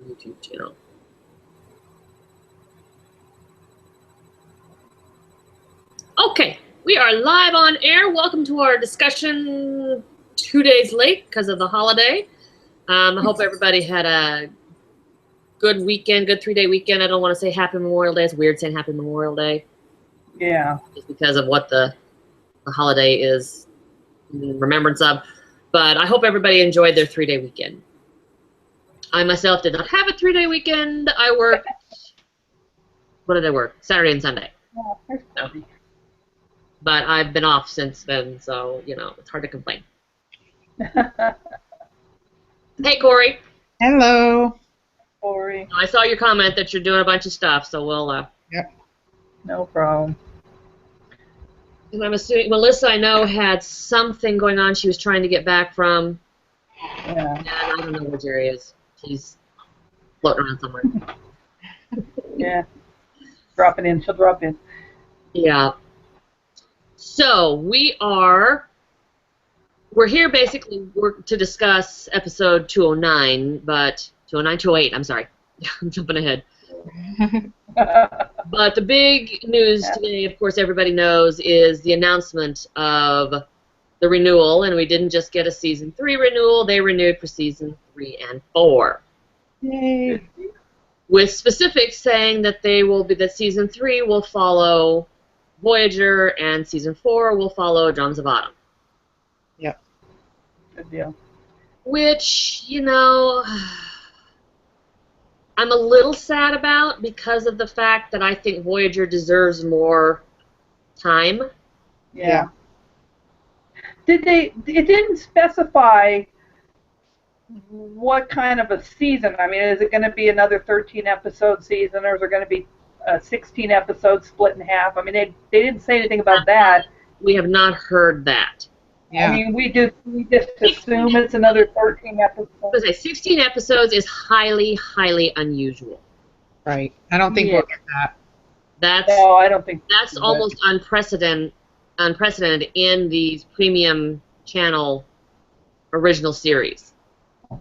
YouTube channel. Okay, we are live on air. Welcome to our discussion 2 days late because of the holiday. I hope everybody had a good weekend, good 3-day weekend. I don't want to say Happy Memorial Day. It's weird saying Happy Memorial Day. Yeah. Just because of what the holiday is in remembrance of. But I hope everybody enjoyed their 3-day weekend. I myself did not have a 3-day weekend. I worked, what did I work? Saturday and Sunday. So, but I've been off since then, so, you know, it's hard to complain. Hey, Corey. Hello. Corey. I saw your comment that you're doing a bunch of stuff, so we'll... Yep. No problem. And I'm assuming Melissa, I know, had something going on she was trying to get back from. Yeah. And I don't know where Jerry is. She's floating around somewhere. Yeah. Dropping in. She'll drop in. Yeah. So we're here basically to discuss episode 209, but 209, 208, I'm sorry. I'm jumping ahead. But the big news today, of course, everybody knows, is the announcement of the renewal, and we didn't just get a season 3 renewal, they renewed for season 3 and 4. Yay. With specifics saying that that season 3 will follow Voyager and season 4 will follow Drums of Autumn. Yep. Good deal. Which, you know, I'm a little sad about because of the fact that I think Voyager deserves more time. Yeah. It didn't specify what kind of a season. I mean, is it going to be another 13-episode season, or is it going to be 16 episodes split in half? I mean, they didn't say anything about that. We have not heard that. Yeah. I mean, we just assume it's another 13 episodes. I was gonna say 16 episodes is highly, highly unusual. Right. I don't think we'll get that. No, I don't think That's almost unprecedented in these premium channel original series.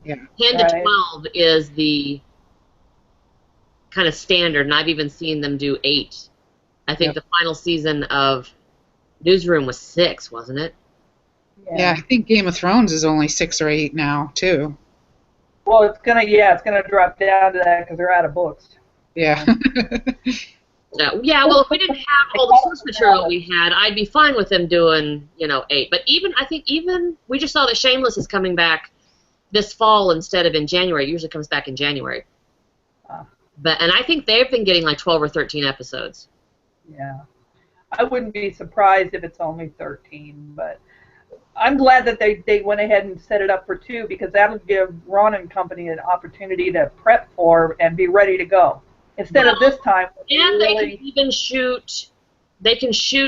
Yeah. 10 to 12 is the kind of standard, and I've even seen them do 8. I think the final season of Newsroom was 6, wasn't it? Yeah, I think Game of Thrones is only 6 or 8 now, too. Well, it's gonna drop down to that because they're out of books. Yeah. Yeah, well, if we didn't have all the source material we had, I'd be fine with them doing, 8. But I think we just saw that Shameless is coming back this fall instead of in January. It usually comes back in January. And I think they've been getting like 12 or 13 episodes. Yeah. I wouldn't be surprised if it's only 13, but I'm glad that they went ahead and set it up for 2, because that'll give Ron and company an opportunity to prep for and be ready to go. Instead of this time. And they can even shoot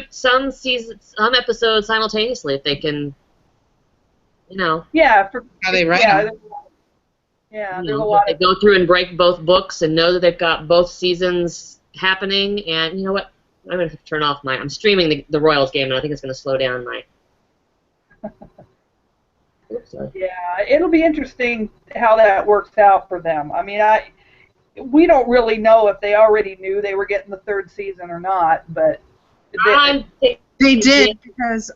some episodes simultaneously if they can, Yeah. How they write them. Yeah, there's a lot they go through and break both books and know that they've got both seasons happening. And you know what? I'm going to turn off I'm streaming the Royals game, and I think it's going to slow down my... Oops, sorry. Yeah, it'll be interesting how that works out for them. I mean, we don't really know if they already knew they were getting the 3rd season or not, but... They did, because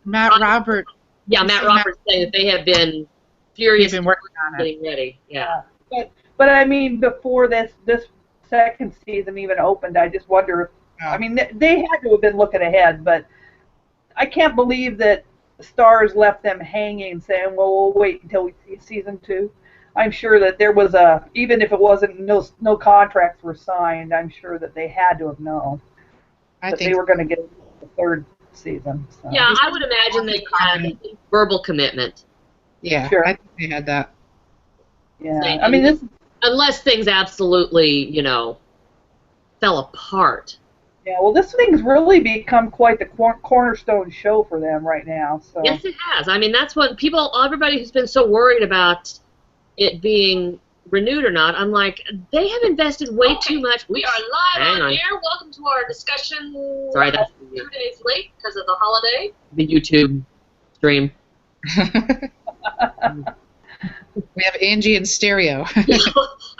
Matt Roberts... Yeah, Matt Roberts saying that they have been furious been working on getting ready. Yeah. But I mean, before this 2nd season even opened, I just wonder if... I mean, they had to have been looking ahead, but I can't believe that Starz left them hanging, saying, well, we'll wait until we see season 2. I'm sure that there was even if it wasn't, no contracts were signed, I'm sure that they had to have known that they were going to get the 3rd season. So. Yeah, I would imagine they had a verbal commitment. Yeah, sure. I think they had that. Yeah, I mean, unless things absolutely, fell apart. Yeah, well, this thing's really become quite the cornerstone show for them right now. So. Yes, it has. I mean, that's what everybody who's been so worried about it being renewed or not, I'm like, they have invested way too much. We are live on air. Welcome to our discussion. Sorry, that's 2 days late because of the holiday. The YouTube stream. We have Angie in stereo. I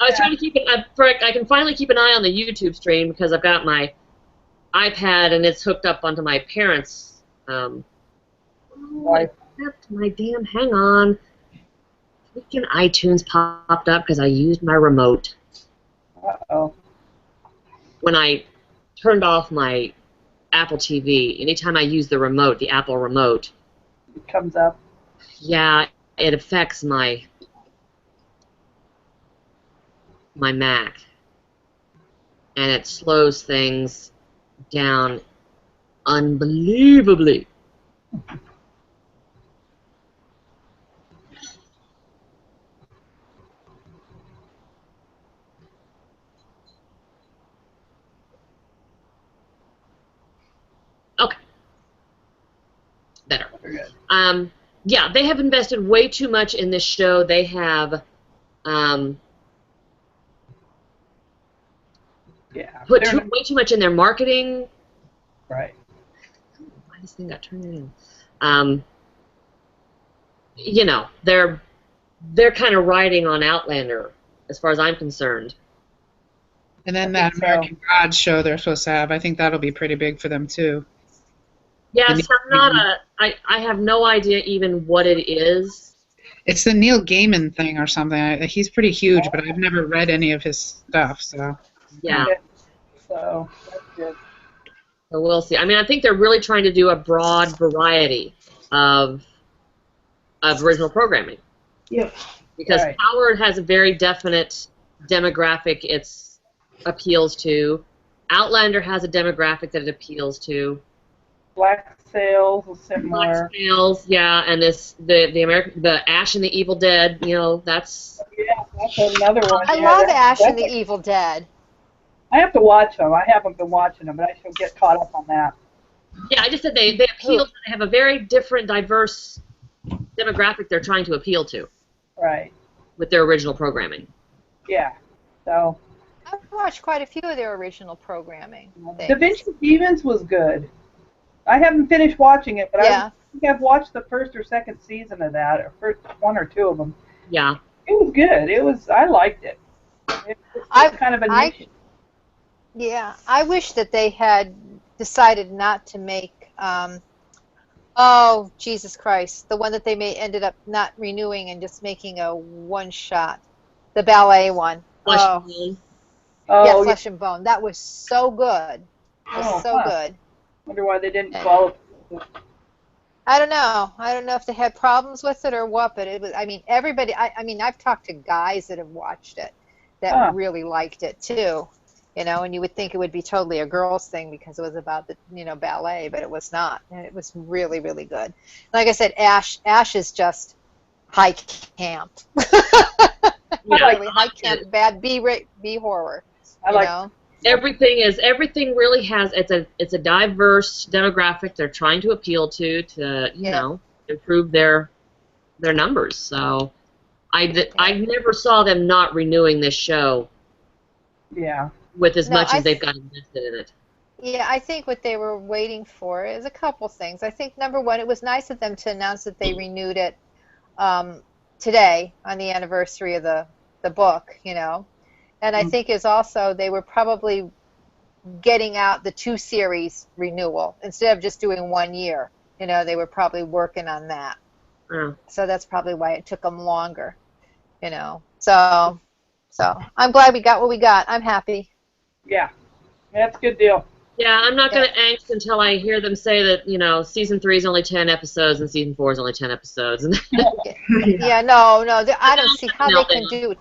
was trying to keep it. I can finally keep an eye on the YouTube stream because I've got my iPad and it's hooked up onto my parents'. My damn. Hang on. Freaking iTunes popped up because I used my remote. Uh-oh. When I turned off my Apple TV, anytime I use the remote, the Apple remote, It comes up. yeah, it affects my Mac, and it slows things down unbelievably. Okay. Better. Yeah, they have invested way too much in this show. They have put way too much in their marketing. Right. Why this thing got turned in? You know, they're kind of riding on Outlander, as far as I'm concerned. And then that American Gods show they're supposed to have, I think that'll be pretty big for them too. Yes, I have no idea even what it is. It's the Neil Gaiman thing or something. He's pretty huge, but I've never read any of his stuff, so. Yeah. So that's good. So we'll see. I mean, I think they're really trying to do a broad variety of original programming. Yeah. Because Howard has a very definite demographic it appeals to. Outlander has a demographic that it appeals to. Black Sails is similar. Black Sails, yeah, and the Ash and the Evil Dead, you know, that's. Yeah, that's another one. I love Ash and the Evil Dead. I have to watch them. I haven't been watching them, but I should get caught up on that. Yeah, I just said they appeal. They have a very different, diverse demographic they're trying to appeal to. Right. With their original programming. Yeah. So. I've watched quite a few of their original programming. Da Vinci Demons was good. I haven't finished watching it, but I think I've watched the first or second season of that, or first one or two of them. Yeah. It was good. I liked it. It was kind of a niche. Yeah, I wish that they had decided not to make, oh, Jesus Christ, the one that they ended up not renewing and just making a one-shot, the ballet one. Flesh and Bone. Yeah, Flesh and Bone. That was so good. It was so good. Wonder why they didn't follow. I don't know. I don't know if they had problems with it or what, but it was. I mean, everybody. I mean, I've talked to guys that have watched it that really liked it too. You know, and you would think it would be totally a girls' thing because it was about the ballet, but it was not. And it was really, really good. Like I said, Ash is just high camp. Really high camp, bad B horror. I like. Everything really has it's a diverse demographic they're trying to appeal to you know, improve their numbers. So I never saw them not renewing this show. Yeah. With as much as they've got invested in it. Yeah, I think what they were waiting for is a couple things. I think number one, it was nice of them to announce that they renewed it today on the anniversary of the book, you know. And I think is also they were probably getting out the 2-series renewal instead of just doing 1 year. You know, they were probably working on that. So that's probably why it took them longer, you know. So I'm glad we got what we got. I'm happy. Yeah, that's a good deal. Yeah, I'm not going to angst until I hear them say that, you know, season 3 is only 10 episodes and season 4 is only 10 episodes. Yeah, no, I don't see how they can do.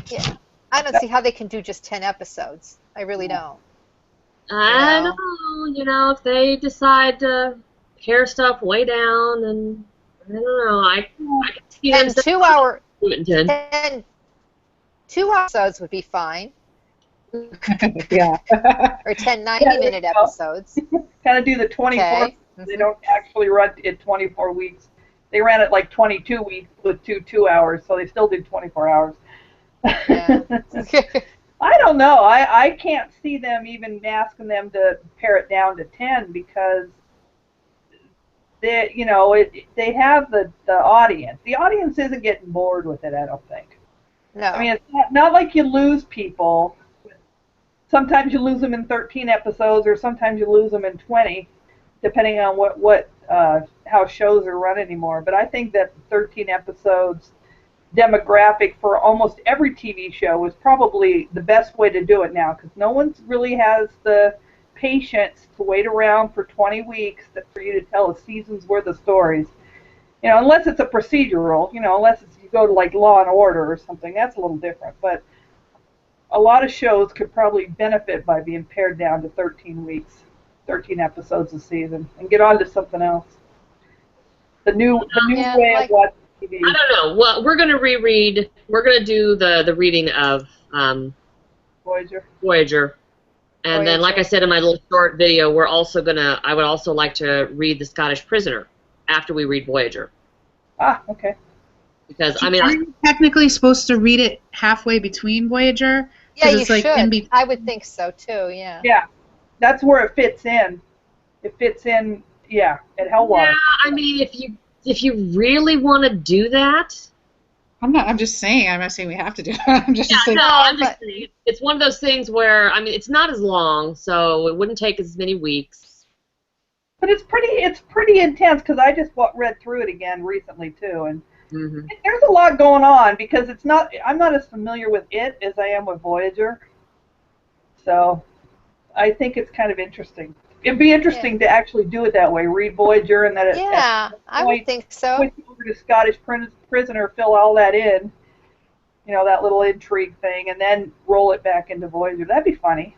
Yeah. I don't see how they can do just 10 episodes. I really don't. I don't know. You know, if they decide to pare stuff way down, and I don't know. I can see them 2 hour. 2 episodes would be fine. Yeah. Or 10 90-minute episodes. Kind of do the 24. Okay. They don't actually run it 24 weeks. They ran it like 22 weeks with 2 hours, so they still did 24 hours. Yeah. I don't know. I can't see them even asking them to pare it down to 10 because they, they have the audience. The audience isn't getting bored with it, I don't think. No. I mean, it's not like you lose people. Sometimes you lose them in 13 episodes, or sometimes you lose them in 20, depending on how shows are run anymore. But I think that 13 episodes demographic for almost every TV show is probably the best way to do it now, because no one really has the patience to wait around for 20 weeks for you to tell a season's worth of stories. Unless it's a procedural, unless you go to like Law and Order or something, that's a little different. But a lot of shows could probably benefit by being pared down to 13 weeks, 13 episodes a season, and get on to something else. The new way of watching TV. I don't know. Well, we're going to reread. We're going to do the reading of Voyager. And then, like I said in my little short video, we're also I would also like to read The Scottish Prisoner after we read Voyager. Ah, okay. Because, are you technically supposed to read it halfway between Voyager? Yeah, you should. I would think so, too, yeah. Yeah, that's where it fits in. It fits in, at Hellwater. Yeah, I mean, if you really want to do that... I'm just saying. I'm not saying we have to do it. I'm just saying. No, I'm just saying. It's one of those things where, I mean, it's not as long, so it wouldn't take as many weeks. But it's pretty intense, because I just read through it again recently, too, and there's a lot going on, because I'm not as familiar with it as I am with Voyager. So I think it's kind of interesting. It'd be interesting to actually do it that way, read Voyager, and then I would think so. Switch over to Scottish Prisoner, fill all that in, that little intrigue thing, and then roll it back into Voyager. That'd be funny.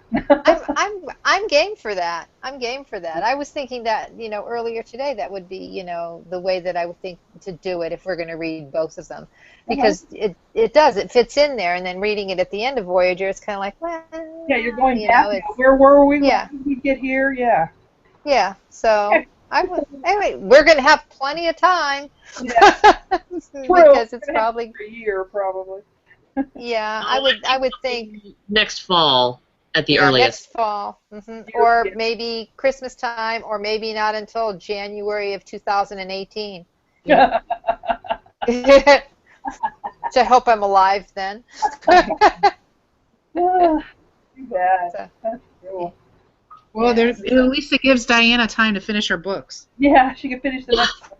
I'm game for that. I'm game for that. I was thinking that, earlier today, that would be, the way that I would think to do it if we're going to read both of them. Because it fits in there, and then reading it at the end of Voyager, it's kind of like, well... Yeah, you're going back. Where were we? Yeah. When did we get here? Yeah. Yeah, so... Anyway, we're going to have plenty of time. Yeah. Because it's probably... a year, probably. Yeah, I would think... Next fall, at the earliest. Next fall. Or maybe Christmas time, or maybe not until January of 2018. Which I hope I'm alive then. Too bad. That's cool. Well, at least it gives Diana time to finish her books. Yeah, she can finish the next book.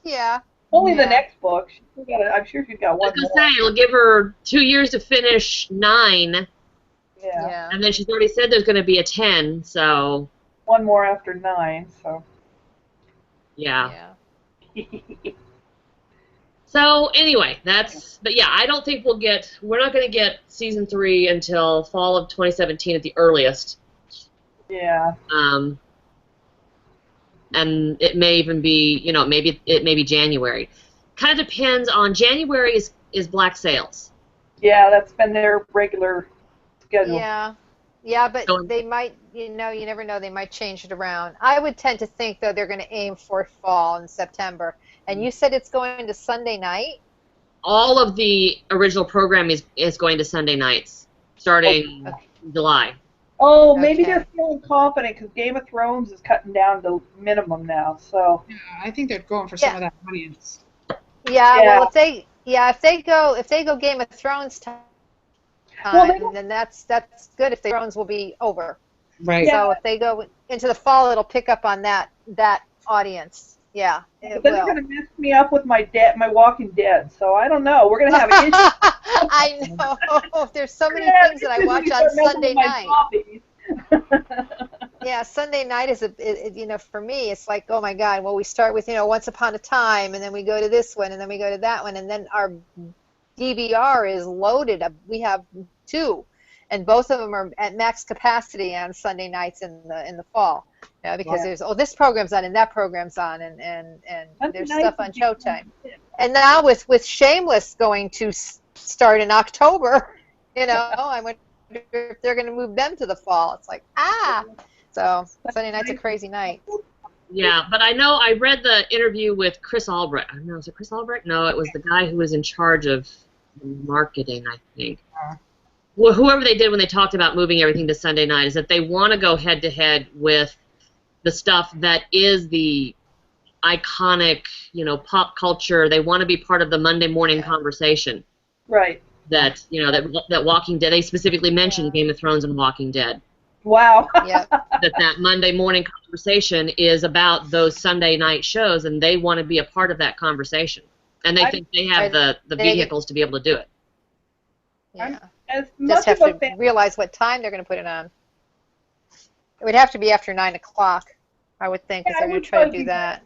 Yeah. Only the next book. I'm sure she's got one more. I was going to say, it'll give her 2 years to finish 9. Yeah. And then she's already said there's going to be a 10, so... One more after 9, so... Yeah. So, anyway, but yeah, I don't think we're not going to get Season 3 until fall of 2017 at the earliest. Yeah. And it may even be, maybe it may be January. Kind of depends on, January is Black Sails. Yeah, that's been their regular schedule. Yeah, but they might, you never know, they might change it around. I would tend to think, though, they're going to aim for fall in September. And you said it's going to Sunday night? All of the original programming is going to Sunday nights, starting July. Oh, maybe they're feeling confident because Game of Thrones is cutting down to minimum now. So yeah, I think they're going for some of that audience. Well, if they go Game of Thrones time, then that's good. If the Thrones will be over. Right. So if they go into the fall, it'll pick up on that audience. Yeah. But then they're going to mess me up with my Walking Dead. So I don't know. We're going to have an issue. I know. There's so many things that I watch on Sunday night. Yeah, Sunday night is for me, it's like, oh my God. Well, we start with Once Upon a Time, and then we go to this one, and then we go to that one, and then our DVR is loaded. We have 2, and both of them are at max capacity on Sunday nights in the fall. Because there's this program's on and that program's on, and there's stuff on Showtime. And now with Shameless going to start in October, I wonder if they're going to move them to the fall. It's like, so Sunday night's a crazy night. Yeah, but I know I read the interview with Chris Albrecht. I don't know, was it Chris Albrecht? No, it was the guy who was in charge of marketing, I think. Well, whoever they did when they talked about moving everything to Sunday night is that they want to go head-to-head with the stuff that is the iconic, pop culture. They want to be part of the Monday morning conversation. Right. That, that Walking Dead, they specifically mentioned Game of Thrones and Walking Dead. Wow. Yeah. that Monday morning conversation is about those Sunday night shows, and they want to be a part of that conversation. And they think they have the vehicles to be able to do it. Yeah. As Just much have of a to realize what time they're going to put it on. It would have to be after 9 o'clock, I would think, because they're going to try to do that.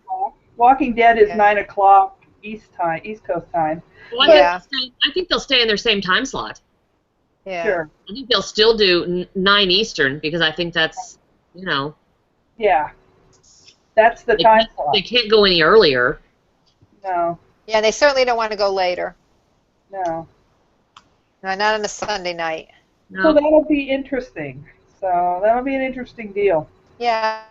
Walking Dead is 9 o'clock East Coast time. Well, I think they'll stay in their same time slot. Yeah. Sure. I think they'll still do 9 Eastern, because I think that's, Yeah. That's the time slot. They can't go any earlier. No. Yeah, they certainly don't want to go later. No. No, not on a Sunday night. No. So that'll be interesting. So that'll be an interesting deal. Yeah,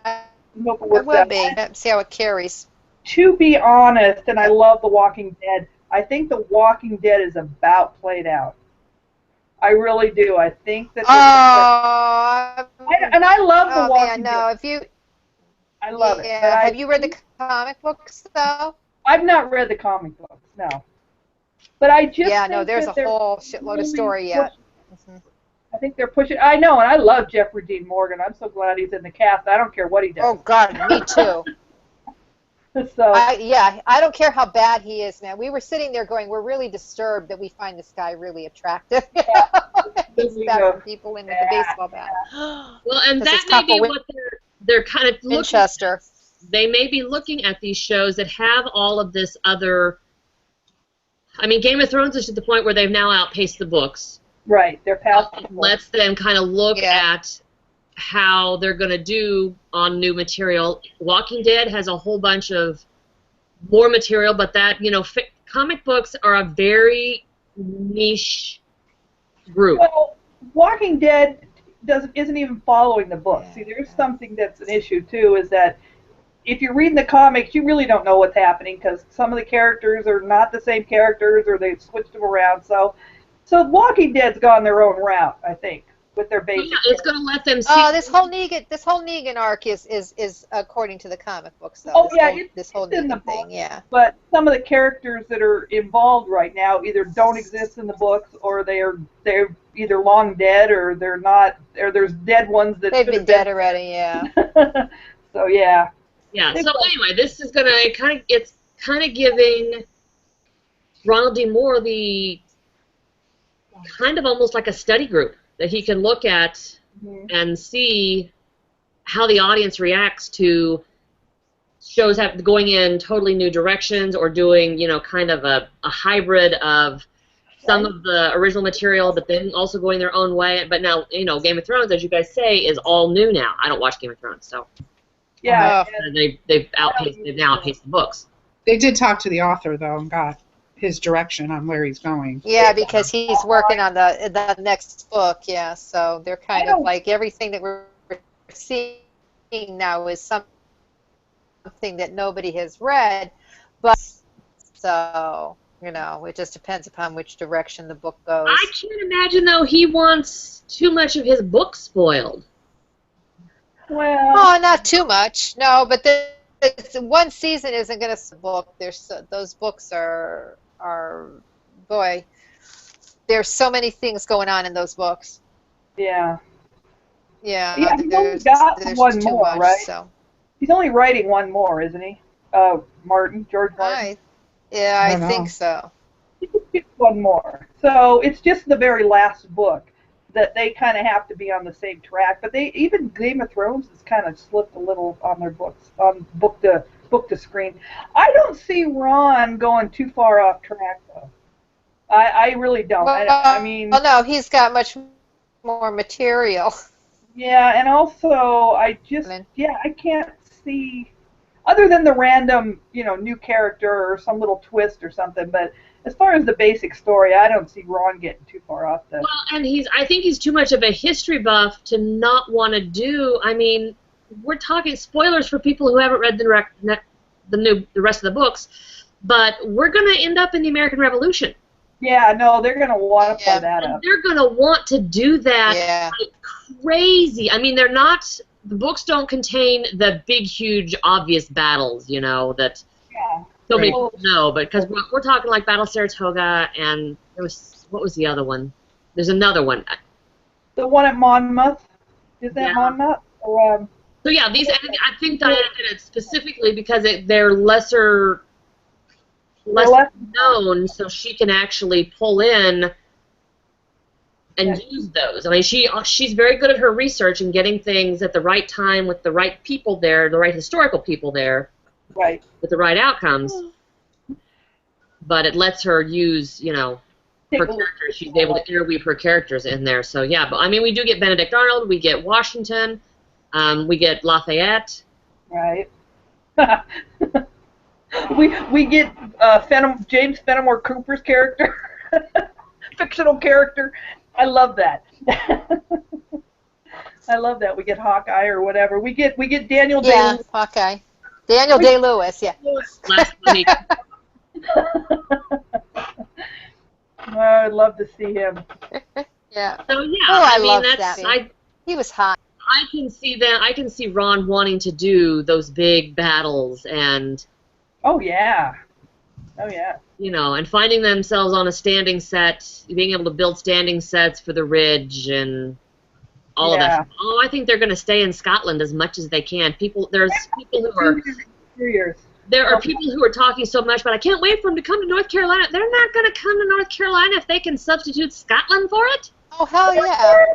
Hope it it works will out. be. See how it carries. To be honest, and I love The Walking Dead, I think The Walking Dead is about played out. I really do. I think that. And I love The Walking Dead. No, if you. I love it. Yeah. Have you read the comic books though? I've not read the comic books, no. But I just think there's that a whole shitload of story yet. I think they're pushing. I know, and I love Jeffrey Dean Morgan. I'm so glad he's in the cast. I don't care what he does. Oh God, me too. So. I don't care how bad he is, man. We were sitting there going, we're really disturbed that we find this guy really attractive. He's battering people in with the baseball bat. Well, and that may be what they're kind of looking Winchester. They may be looking at these shows that have all of this other. I mean, Game of Thrones is to the point where they've now outpaced the books. Right, they're past. Let's then kind of look at how they're going to do on new material. Walking Dead has a whole bunch of more material, but that, comic books are a very niche group. Well, Walking Dead isn't even following the book. See, there's something that's an issue too, is that if you're reading the comics, you really don't know what's happening because some of the characters are not the same characters, or they've switched them around. So Walking Dead's gone their own route, I think, with their basic. Yeah, it's going to let them see. Oh, this whole Negan arc is according to the comic books, though. Oh, This whole in the Negan thing, book. yeah. But some of the characters that are involved right now either don't exist in the books, or they're either long dead, or they're not, or there's dead ones that they've been dead already. Yeah. So yeah. Yeah. So anyway, this is gonna it's kind of giving Ronald D. Moore the kind of almost like a study group that he can look at and see how the audience reacts to shows going in totally new directions, or doing, kind of a hybrid of some of the original material, but then also going their own way. But now, Game of Thrones, as you guys say, is all new now. I don't watch Game of Thrones, so Yeah. they've now outpaced the books. They did talk to the author though and got his direction on where he's going. Yeah, because he's working on the next book. Yeah, so they're kind of like everything that we're seeing now is something that nobody has read, but so it just depends upon which direction the book goes. I can't imagine though he wants too much of his book spoiled. Well. Oh, not too much. No, but one season isn't going to book. Those books are boy. There's so many things going on in those books. Yeah. Yeah. Yeah, he's only got one more, much, right? So. He's only writing one more, isn't he? George Martin. I think so. He just gets one more. So it's just the very last book that they kind of have to be on the same track. But even Game of Thrones has kind of slipped a little on their books, on book to screen. I don't see Ron going too far off track though. I really don't. I mean. Oh no, he's got much more material. Yeah, and also I can't see, other than the random, new character or some little twist or something, but as far as the basic story, I don't see Ron getting too far off the... Well, and I think he's too much of a history buff to not want to do, I mean, we're talking spoilers for people who haven't read the rest of the books, but we're going to end up in the American Revolution. Yeah, no, they're going to want to play that up. They're going to want to do that like crazy. I mean, they're not the books don't contain the big, huge, obvious battles, you know, that so many people know. But because we're talking like Battle Saratoga, and there was, what was the other one? There's another one. The one at Monmouth. Is that Monmouth? Or, so yeah, these, I think Diana did it specifically because they're less known, so she can actually pull in and use those. I mean, she's very good at her research and getting things at the right time with the right people there, the right historical people there, right, with the right outcomes. But it lets her use, you know, her characters. She's able to interweave her characters in there. So yeah, but I mean, we do get Benedict Arnold, we get Washington, we get Lafayette. Right. we get James Fenimore Cooper's character, fictional character. I love that. I love that. We get Hawkeye or whatever. We get Daniel Day. Yeah, Hawkeye. Daniel Day-Lewis. Yeah. Last week. I'd love to see him. Yeah. So yeah, Oh, I mean love that's that. He was hot. I can see that. I can see Ron wanting to do those big battles and. Oh yeah. Oh yeah. You know, and finding themselves on a standing set, being able to build standing sets for the Ridge and all of that. Oh, I think they're going to stay in Scotland as much as they can. There's people who are. There are people who are talking so much, but I can't wait for them to come to North Carolina. They're not going to come to North Carolina if they can substitute Scotland for it. Oh, hell yeah.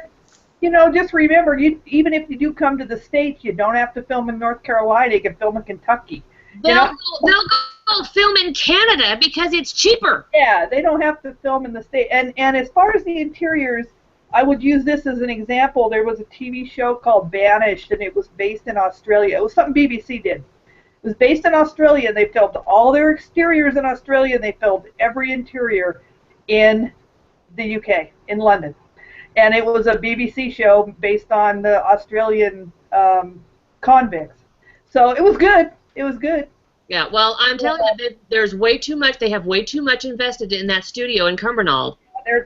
You know, just remember, even if you do come to the States, you don't have to film in North Carolina. You can film in Kentucky. They'll go film in Canada because it's cheaper. Yeah, they don't have to film in the States. And as far as the interiors, I would use this as an example. There was a TV show called Banished, and it was based in Australia. It was something BBC did. It was based in Australia. They filmed all their exteriors in Australia, and they filmed every interior in the UK, in London. And it was a BBC show based on the Australian convicts. So it was good. It was good. Yeah, well, I'm telling you, that there's way too much. They have way too much invested in that studio in Cumbernauld.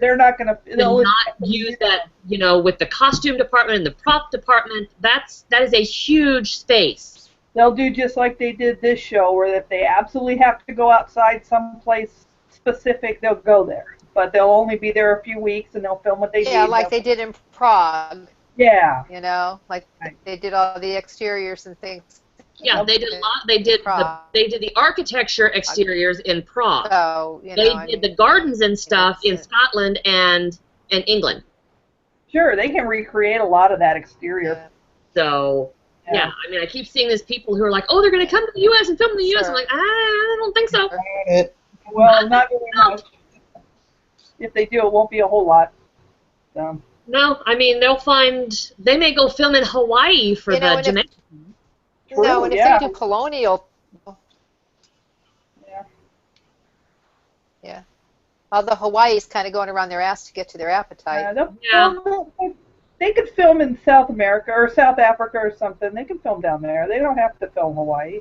They're not going to. They'll not use that, you know, with the costume department and the prop department. That is a huge space. They'll do just like they did this show, where if they absolutely have to go outside someplace specific, they'll go there. But they'll only be there a few weeks, and they'll film what they need. Yeah, like they did in Prague. Yeah. You know, like they did all the exteriors and things. Yeah, they did a lot. They did the architecture exteriors in Prague. So, you know, they did the gardens and stuff in Scotland and England. Sure, they can recreate a lot of that exterior. Yeah. So, yeah, I mean, I keep seeing these people who are like, oh, they're going to come to the U.S. and film in the U.S. I'm like, I don't think so. Well, not very much. If they do, it won't be a whole lot. So. No, I mean, they may go film in Hawaii for the Jamaican. No, and if they do colonial, yeah. Although Hawaii's kind of going around their ass to get to their appetite. They could film in South America or South Africa or something. They can film down there. They don't have to film Hawaii.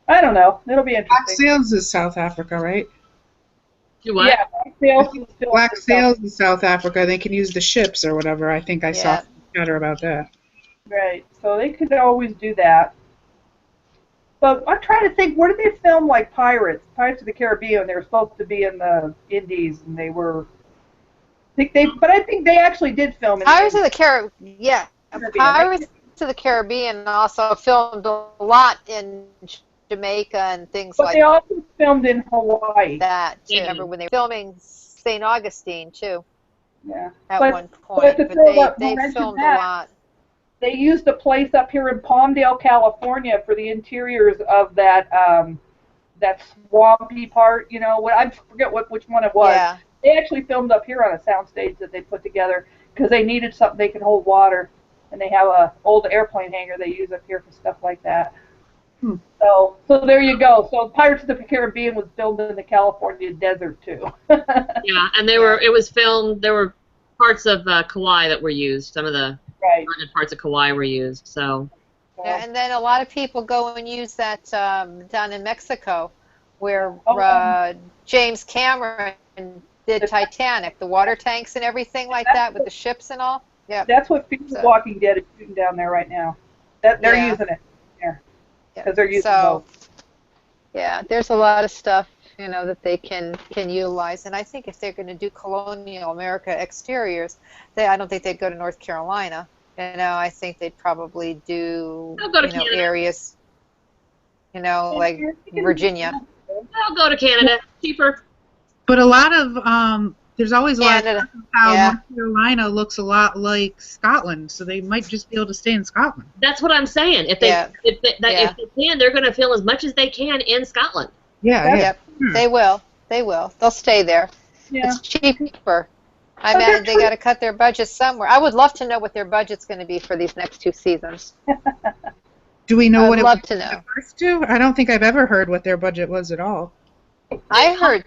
I don't know. It'll be interesting. Black Sails is South Africa, right? You what? Yeah, Black Sails is South Africa. They can use the ships or whatever. I think I saw chatter about that. Right. So they could always do that. But I'm trying to think, where did they film like Pirates of the Caribbean? They were supposed to be in the Indies, and they were. But I think they actually did film in Pirates of the Caribbean. Yeah, Pirates of the Caribbean also filmed a lot in Jamaica and things like that. But they also filmed in Hawaii. That too. Remember when they were filming St. Augustine too? Yeah. At one point, but they filmed a lot. They used a place up here in Palmdale, California, for the interiors of that that swampy part. You know, I forget which one it was. Yeah. They actually filmed up here on a soundstage that they put together because they needed something they could hold water, and they have a old airplane hangar they use up here for stuff like that. So there you go. So Pirates of the Caribbean was filmed in the California desert too. Yeah, and it was filmed. There were parts of Kauai that were used. Some of the parts of Kauai were used. So. Yeah, and then a lot of people go and use that down in Mexico, where James Cameron did Titanic, the water tanks and everything like that with the ships and all. Yeah. That's what Fear the Walking Dead is shooting down there right now. That they're Yeah. using it. Yeah. Yeah. Because they're using So, both. yeah, there's a lot of stuff, that they can utilize. And I think if they're going to do colonial America exteriors, I don't think they'd go to North Carolina. I think they'd probably do, I'll go to Canada. areas, like Virginia. I'll go to Canada. Cheaper. But a lot of there's always a lot of Canada. talk of how Yeah. North Carolina looks a lot like Scotland, so they might just be able to stay in Scotland. That's what I'm saying. If they Yeah. if they can, they're going to film as much as they can in Scotland. Yeah, yeah. Yep, they will. They'll stay there. Yeah. It's cheaper. I But mean, they're they got to cut their budget somewhere. I would love to know what their budget's going to be for these next 2 seasons. Do we know I'd what it love was to in know. the first two? I don't think I've ever heard what their budget was at all. I heard.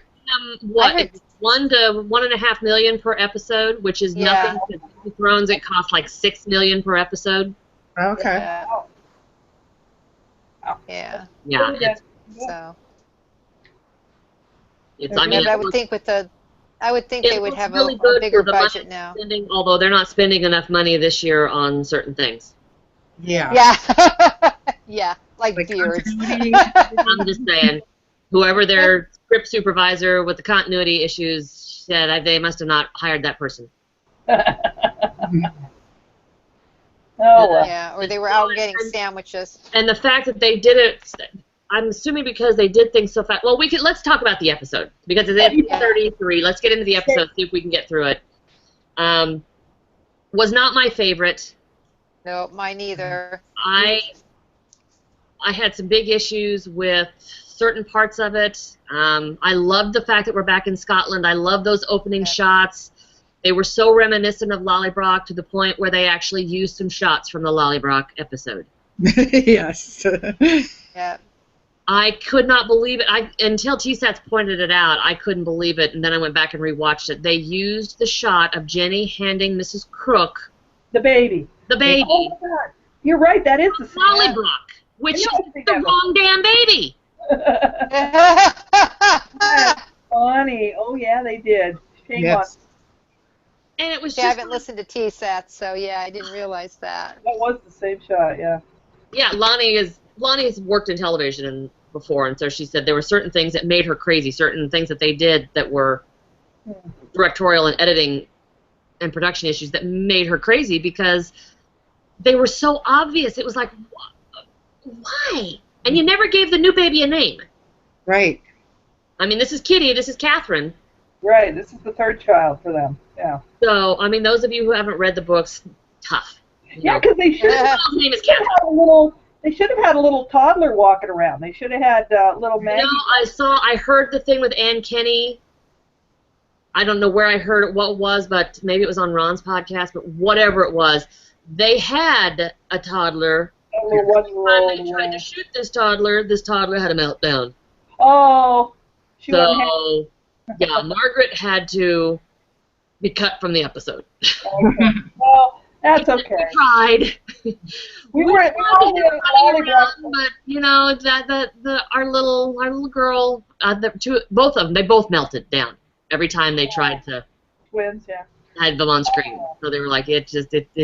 What? I heard- It's $1 to $1.5 million per episode, which is Yeah. nothing. Because Game of Thrones, it costs like $6 million per episode. Okay. Yeah. Yeah, it's So, I mean, but I would think they would looks have really a good bigger for the money budget now. spending, although they're not spending enough money this year on certain things. Yeah. Yeah. Yeah, like Like beards. continuity. I'm just saying, whoever their script supervisor with the continuity issues said, they must have not hired that person. Oh, well. Yeah, or they were out getting sandwiches. And the fact that they did it, I'm assuming because they did things so fast. Well, let's talk about the episode because it's episode 33. Let's get into the episode, see if we can get through it. Was not my favorite. No, mine either. I had some big issues with certain parts of it. I loved the fact that we're back in Scotland. I love those opening shots. They were so reminiscent of Lollybrock to the point where they actually used some shots from the Lollybrock episode. Yes. Yeah. I could not believe it. Until T-Sats pointed it out, I couldn't believe it, and then I went back and rewatched it. They used the shot of Jenny handing Mrs. Crook The baby. the baby, Oh, my God. You're right. That is the same. Lollybrock, which is I know, I think the that was- wrong damn baby. That's funny. Oh, yeah, they did. Shame Yes. And it was I just haven't listened to T-Sats, so yeah, I didn't realize that. That was the same shot, yeah. yeah. Lonnie has worked in television before, and so she said there were certain things that made her crazy, certain things that they did that were directorial and editing and production issues that made her crazy because they were so obvious. It was like, why? And you never gave the new baby a name. Right. I mean, this is Kitty, this is Catherine. Right, this is the third child for them, yeah. So, I mean, those of you who haven't read the books, tough. Yeah, because they should have His name is Catherine. had they should have had a little toddler walking around. They should have had little Maggie. No, I heard the thing with Ann Kenny. I don't know where I heard it, what it was, but maybe it was on Ron's podcast, but whatever it was, they had a toddler. A little When one-year-old. they tried to shoot this toddler had a meltdown. Oh, she wasn't happy. So, yeah, Margaret had to be cut from the episode. Okay. Well, that's okay. We tried. We were tried to all get there her at running around, but you know our little girl, both of them, they both melted down every time they tried to twins, yeah. have them on screen. So they were like, it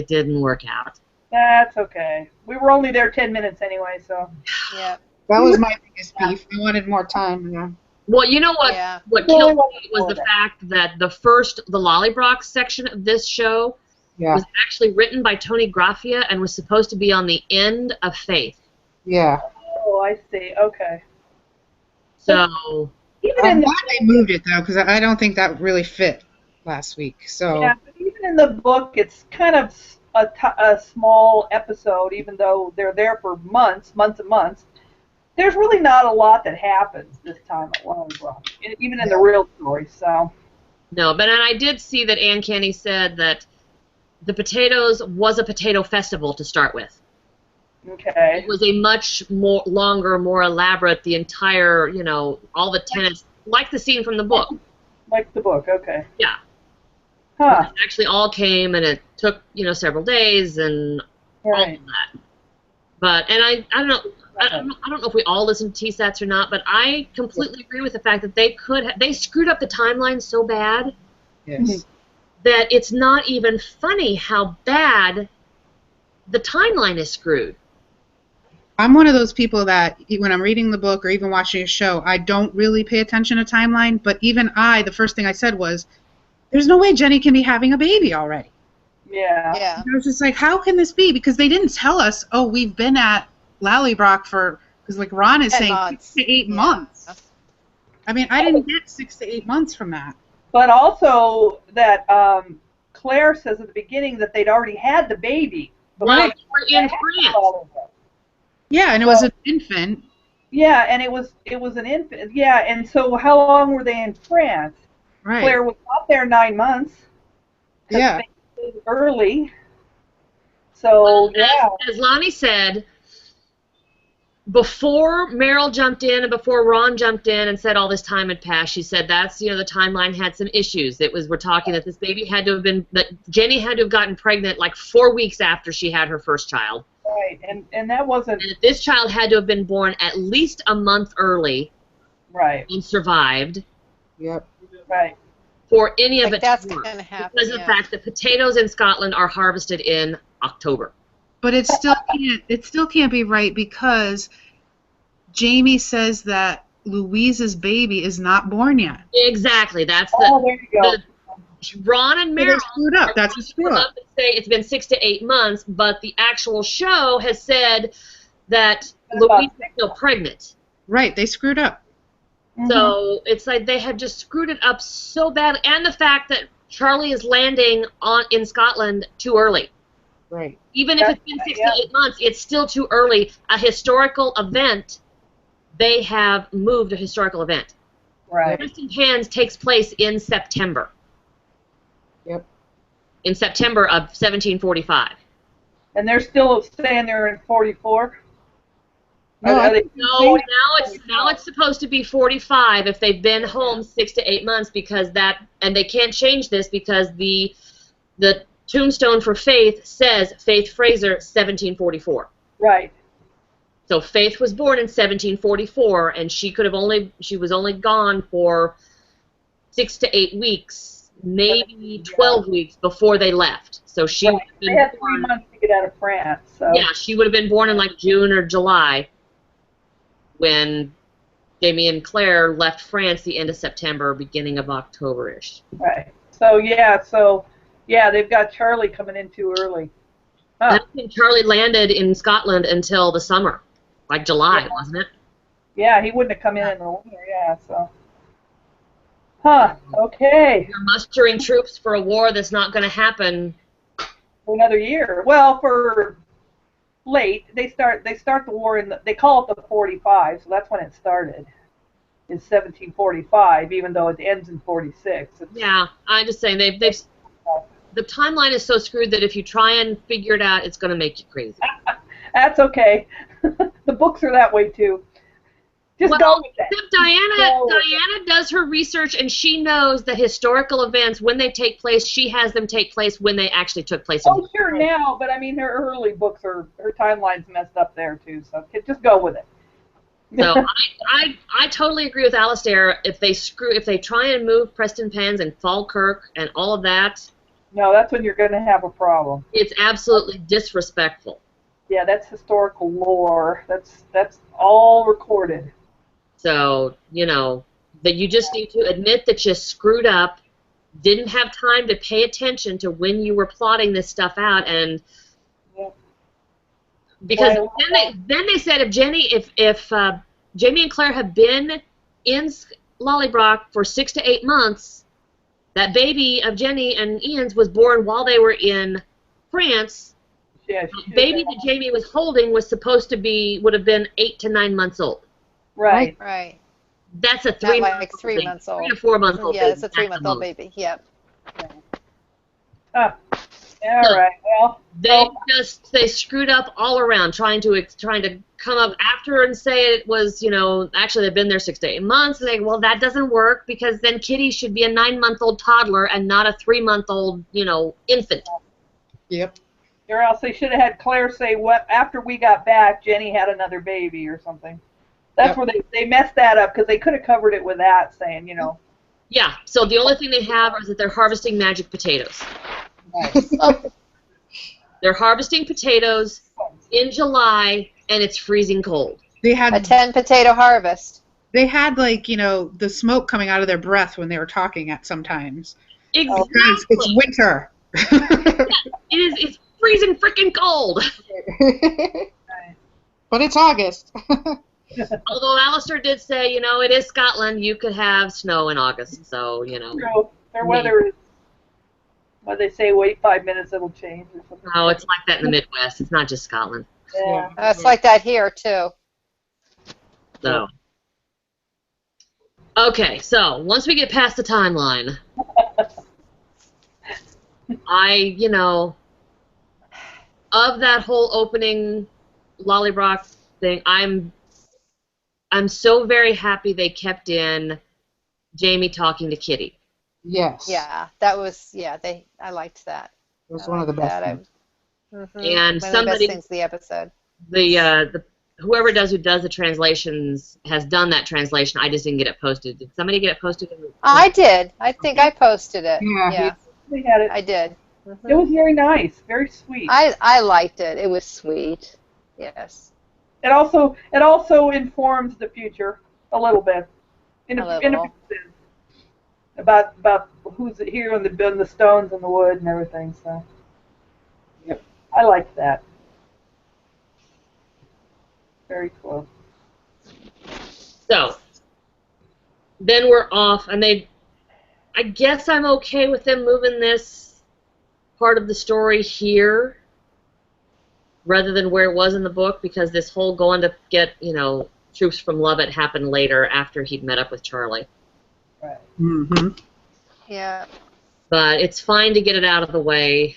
didn't work out. That's okay. We were only there 10 minutes anyway, so. Yeah. That was my biggest beef. I wanted more time. Yeah. Well, you know what? Yeah. What Well, killed me was well, the fact that the Lollybrock section of this show Yeah. was actually written by Tony Graffia and was supposed to be on the end of Faith. Yeah. Oh, I see. Okay. So, Even I'm in glad they moved it though, because I don't think that really fit last week. So. yeah, but even in the book, it's kind of a small episode, even though they're there for months and months. There's really not a lot that happens this time at Lollybrock, even in the real story. So. no, but and I did see that Ann Kenny said that the Potatoes was a potato festival to start with. Okay. It was a much more longer, more elaborate, the entire, all the tennis, like the scene from the book. Like the book. Okay. Yeah. Huh. It actually all came, and it took, several days and all Right. of that. But, and I don't know. I don't know if we all listen to T-Sats or not, but I completely agree with the fact that they screwed up the timeline so bad Yes. that it's not even funny how bad the timeline is screwed. I'm one of those people that when I'm reading the book or even watching a show, I don't really pay attention to timeline. But even the first thing I said was, there's no way Jenny can be having a baby already. Yeah. Yeah. I was just like, how can this be? Because they didn't tell us, oh, we've been at Lallybroch because like Ron is 10 saying months. 6 to 8 Yeah. months. I mean, I didn't get 6 to 8 months from that. But also that Claire says at the beginning that they'd already had the baby. Right. We're in France. Yeah, and it was an infant. Yeah, and it was an infant. Yeah, and so how long were they in France? Right. Claire was not there 9 months. 'Cause Yeah. they did early. So Well, yeah. as Lonnie said, before Meryl jumped in and before Ron jumped in and said all this time had passed, she said that's, the timeline had some issues. We're talking that this baby had to have been, that Jenny had to have gotten pregnant like 4 weeks after she had her first child. Right, and that wasn't And this child had to have been born at least a month early right. and survived Yep. Right. for any of Like it that's to work. going to happen. Because of the Yeah. fact that potatoes in Scotland are harvested in October. But it still can't be right because Jamie says that Louise's baby is not born yet. Exactly. That's Oh, there you go. Ron and So they Meryl screwed up. That's a screw up. and say it's been 6 to 8 months, but the actual show has said that Louise is still pregnant. Right, they screwed up. Mhm. So it's like they have just screwed it up so bad, and the fact that Charlie is landing in Scotland too early. Right. Even if it's been 6 Yeah. to 8 months, it's still too early. A historical event, they have moved a historical event. Right. Preston Pans takes place in September. Yep. In September of 1745. And they're still saying they're in 44. No, Are they- No, now it's supposed to be 45 if they've been home 6 to 8 months and they can't change this because the tombstone for Faith says Faith Fraser 1744. Right. So Faith was born in 1744 and she was only gone for 6 to 8 weeks, maybe 12 weeks before they left. So she would have They been had 3 born, months to get out of France. So. yeah, she would have been born in like June or July when Jamie and Claire left France the end of September, beginning of October-ish. Right. So yeah, they've got Charlie coming in too early. I Huh. don't think Charlie landed in Scotland until the summer, like July, Yeah. wasn't it? Yeah, he wouldn't have come in the winter. Yeah. So. Huh. Okay. You're mustering troops for a war that's not going to happen. For another year. Well, for late, they start the war they call it the 45, so that's when it started. In 1745, even though it ends in 46. Yeah, I'm just saying the timeline is so screwed that if you try and figure it out, it's going to make you crazy. That's okay. The books are that way too. Just go Well, with it. except Diana does her research and she knows that historical events, when they take place, she has them take place when they actually took place. Oh, sure now, but I mean her early books her timeline's messed up there too. So just go with it. So I totally agree with Alistair. If they try and move Preston Pans and Falkirk and all of that, No, that's when you're going to have a problem. it's absolutely disrespectful. Yeah, that's historical lore. That's all recorded. So, that you just need to admit that you screwed up, didn't have time to pay attention to when you were plotting this stuff out, and Yeah. because Well, then they said if Jamie and Claire have been in Lallybroch for 6 to 8 months, that baby of Jenny and Ian's was born while they were in France. Yeah, The baby that Jamie was holding would have been 8 to 9 months old. right. Right. That's a Not 3 like 3 months old. 3 to 4 month old. Yeah, it's a 3-month-old baby. Yep. All right. Well, They screwed up all around trying to come up after and say it was, actually they've been there 6 to 8 months. And well, that doesn't work because then Kitty should be a 9-month-old toddler and not a 3-month-old, infant. Yep. or else they should have had Claire say, "What? After we got back, Jenny had another baby," or something. That's Yep. where they messed that up because they could have covered it with that, saying, Yeah, so the only thing they have is that they're harvesting magic potatoes. They're harvesting potatoes in July and it's freezing cold. They A had 10 potato harvest. they had like, you know, the smoke coming out of their breath when they were talking at sometimes. Exactly. Because it's winter. It's freezing freaking cold. But it's August. Although Alistair did say, you know, it is Scotland, you could have snow in August, so, you know. True. Their weather is, what they say, wait 5 minutes, it'll change or something. No, it's like that in the Midwest. It's not just Scotland. Yeah. It's like that here, too. So. Okay, so once we get past the timeline, you know, of that whole opening Lollybrock thing, I'm so very happy they kept in Jamie talking to Kitty. Yes. Yeah, that was, I liked that. It was one of the best things. And one of the somebody, best things of the episode. the whoever does the translations has done that translation. I just didn't get it posted. Did somebody get it posted? I did. I think I posted it. Yeah. Yeah, We had it. I did. It was very nice, very sweet. I liked it. It was sweet. Yes. It also informs the future a little bit, in a big sense, about who's here in the stones and the wood and everything. So, yep, I liked that. Very cool. So then we're off, and I guess I'm okay with them moving this part of the story here rather than where it was in the book, because this whole going to get, you know, troops from Lovett happened later after he'd met up with Charlie. Right. Mm-hmm. Yeah. But it's fine to get it out of the way.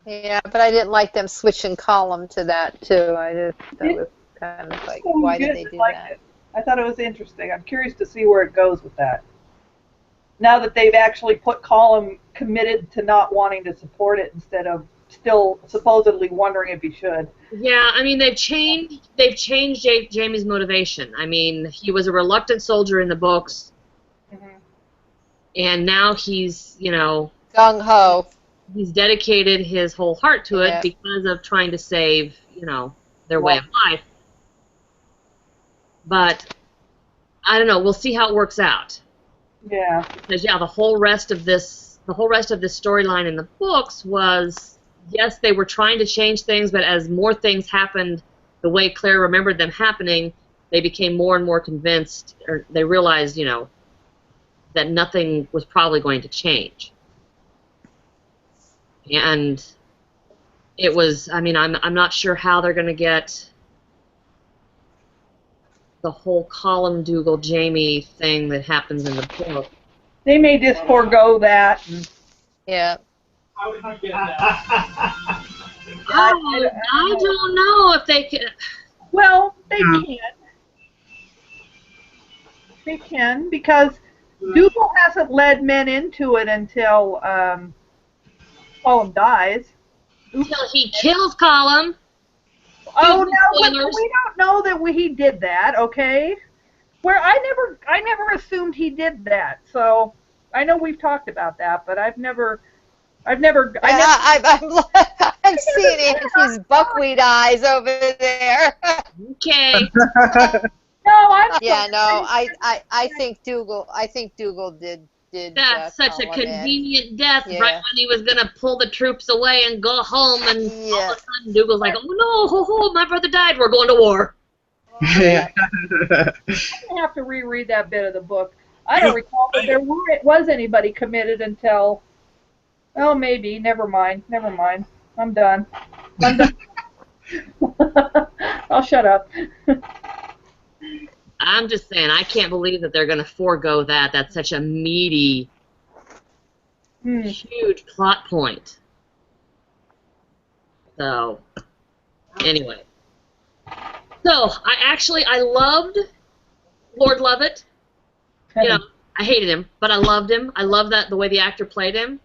Yeah, but I didn't like them switching column to that too. That was kind of like, why did they do that? I thought it was interesting. I'm curious to see where it goes with that. Now that they've actually put Colum committed to not wanting to support it instead of still supposedly wondering if he should. Yeah, I mean, they've changed Jamie's motivation. I mean, he was a reluctant soldier in the books, and now he's, you know, gung-ho. He's dedicated his whole heart to it Yeah. because of trying to save, you know, their way of life. But I don't know. We'll see how it works out. Yeah. Because the whole rest of this storyline in the books was, yes, they were trying to change things, but as more things happened the way Claire remembered them happening, they became more and more convinced, or they realized, you know, that nothing was probably going to change. And it was, I mean, I'm not sure how they're going to get the whole Colum Dougal Jamie thing that happens in the book. They may just forego that. Yeah. How would you get that? I don't know if they can. Well, they can. They can, because Dougal hasn't led men into it until Colum dies. Until he kills Colum. Oh no, but Spoilers. we don't know that he did that, okay? Where I never assumed he did that. So I know we've talked about that, but I've never. I'm seeing his buckwheat eyes over there. Okay. No, I'm. Yeah, no, I think Dougal did. That's such a Colum in. convenient death, Yeah. right when he was going to pull the troops away and go home, and all Yeah. of a sudden Dougal's like, oh no, my brother died, we're going to war. Yeah. I have to reread that bit of the book. I don't recall that there was anybody committed until. Oh, maybe. Never mind. I'm done. I'll shut up. I'm just saying, I can't believe that they're going to forego that. That's such a meaty, huge plot point. So, anyway. So, I loved Lord Lovett. You know, I hated him, but I loved him. I love the way the actor played him.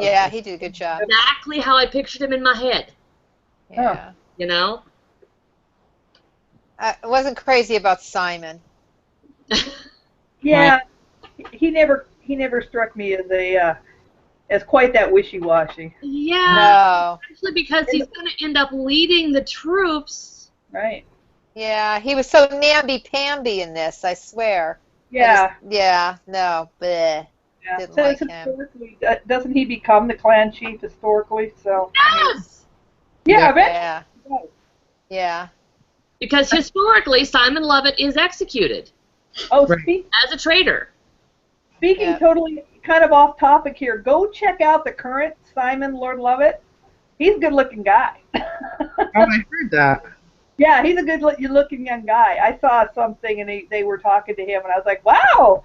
Yeah, he did a good job. Exactly how I pictured him in my head. Yeah. You know? I wasn't crazy about Simon. Yeah, he never struck me as quite that wishy-washy. Yeah. No. Especially because he's going to end up leading the troops. Right. Yeah, he was so namby-pamby in this, I swear. Yeah. Yeah, no, bleh. Yeah. Didn't Says like him. historically, doesn't he become the clan chief historically? So. Yes! Yeah. Yeah, Eventually. yeah. Because historically, Simon Lovett is executed Oh, Right. as a traitor. speaking Yeah. totally kind of off topic here. Go check out the current Simon Lord Lovett. He's a good-looking guy. Oh, I heard that. Yeah, he's a good-looking young guy. I saw something and they were talking to him, and I was like, wow.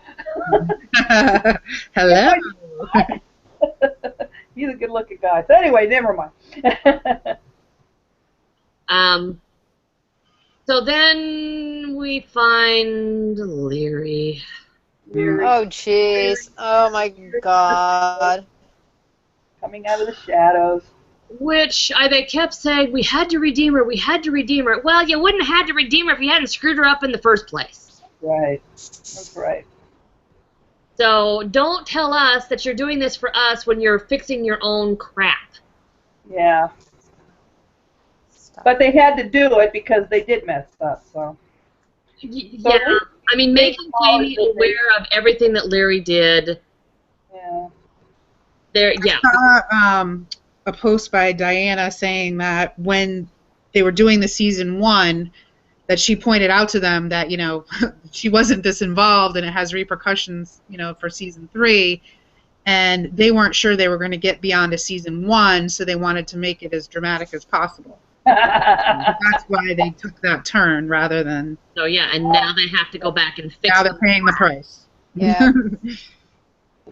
Hello. He's a good-looking guy. So anyway, never mind. So then we find Leary. Oh, jeez. Oh, my God. Coming out of the shadows. Which they kept saying, we had to redeem her, we had to redeem her. Well, you wouldn't have had to redeem her if you hadn't screwed her up in the first place. Right. That's right. So don't tell us that you're doing this for us when you're fixing your own crap. Yeah. But they had to do it because they did mess up, so. Yeah, I mean, making Jamie aware of everything that Leary did. Yeah. There, yeah. I saw a post by Diana saying that when they were doing the season 1, that she pointed out to them that, you know, she wasn't this involved and it has repercussions, you know, for season 3, and they weren't sure they were going to get beyond a season 1, so they wanted to make it as dramatic as possible. That's why they took that turn rather than. So yeah, and now they have to go back and fix Now it. they're paying the price. Yeah.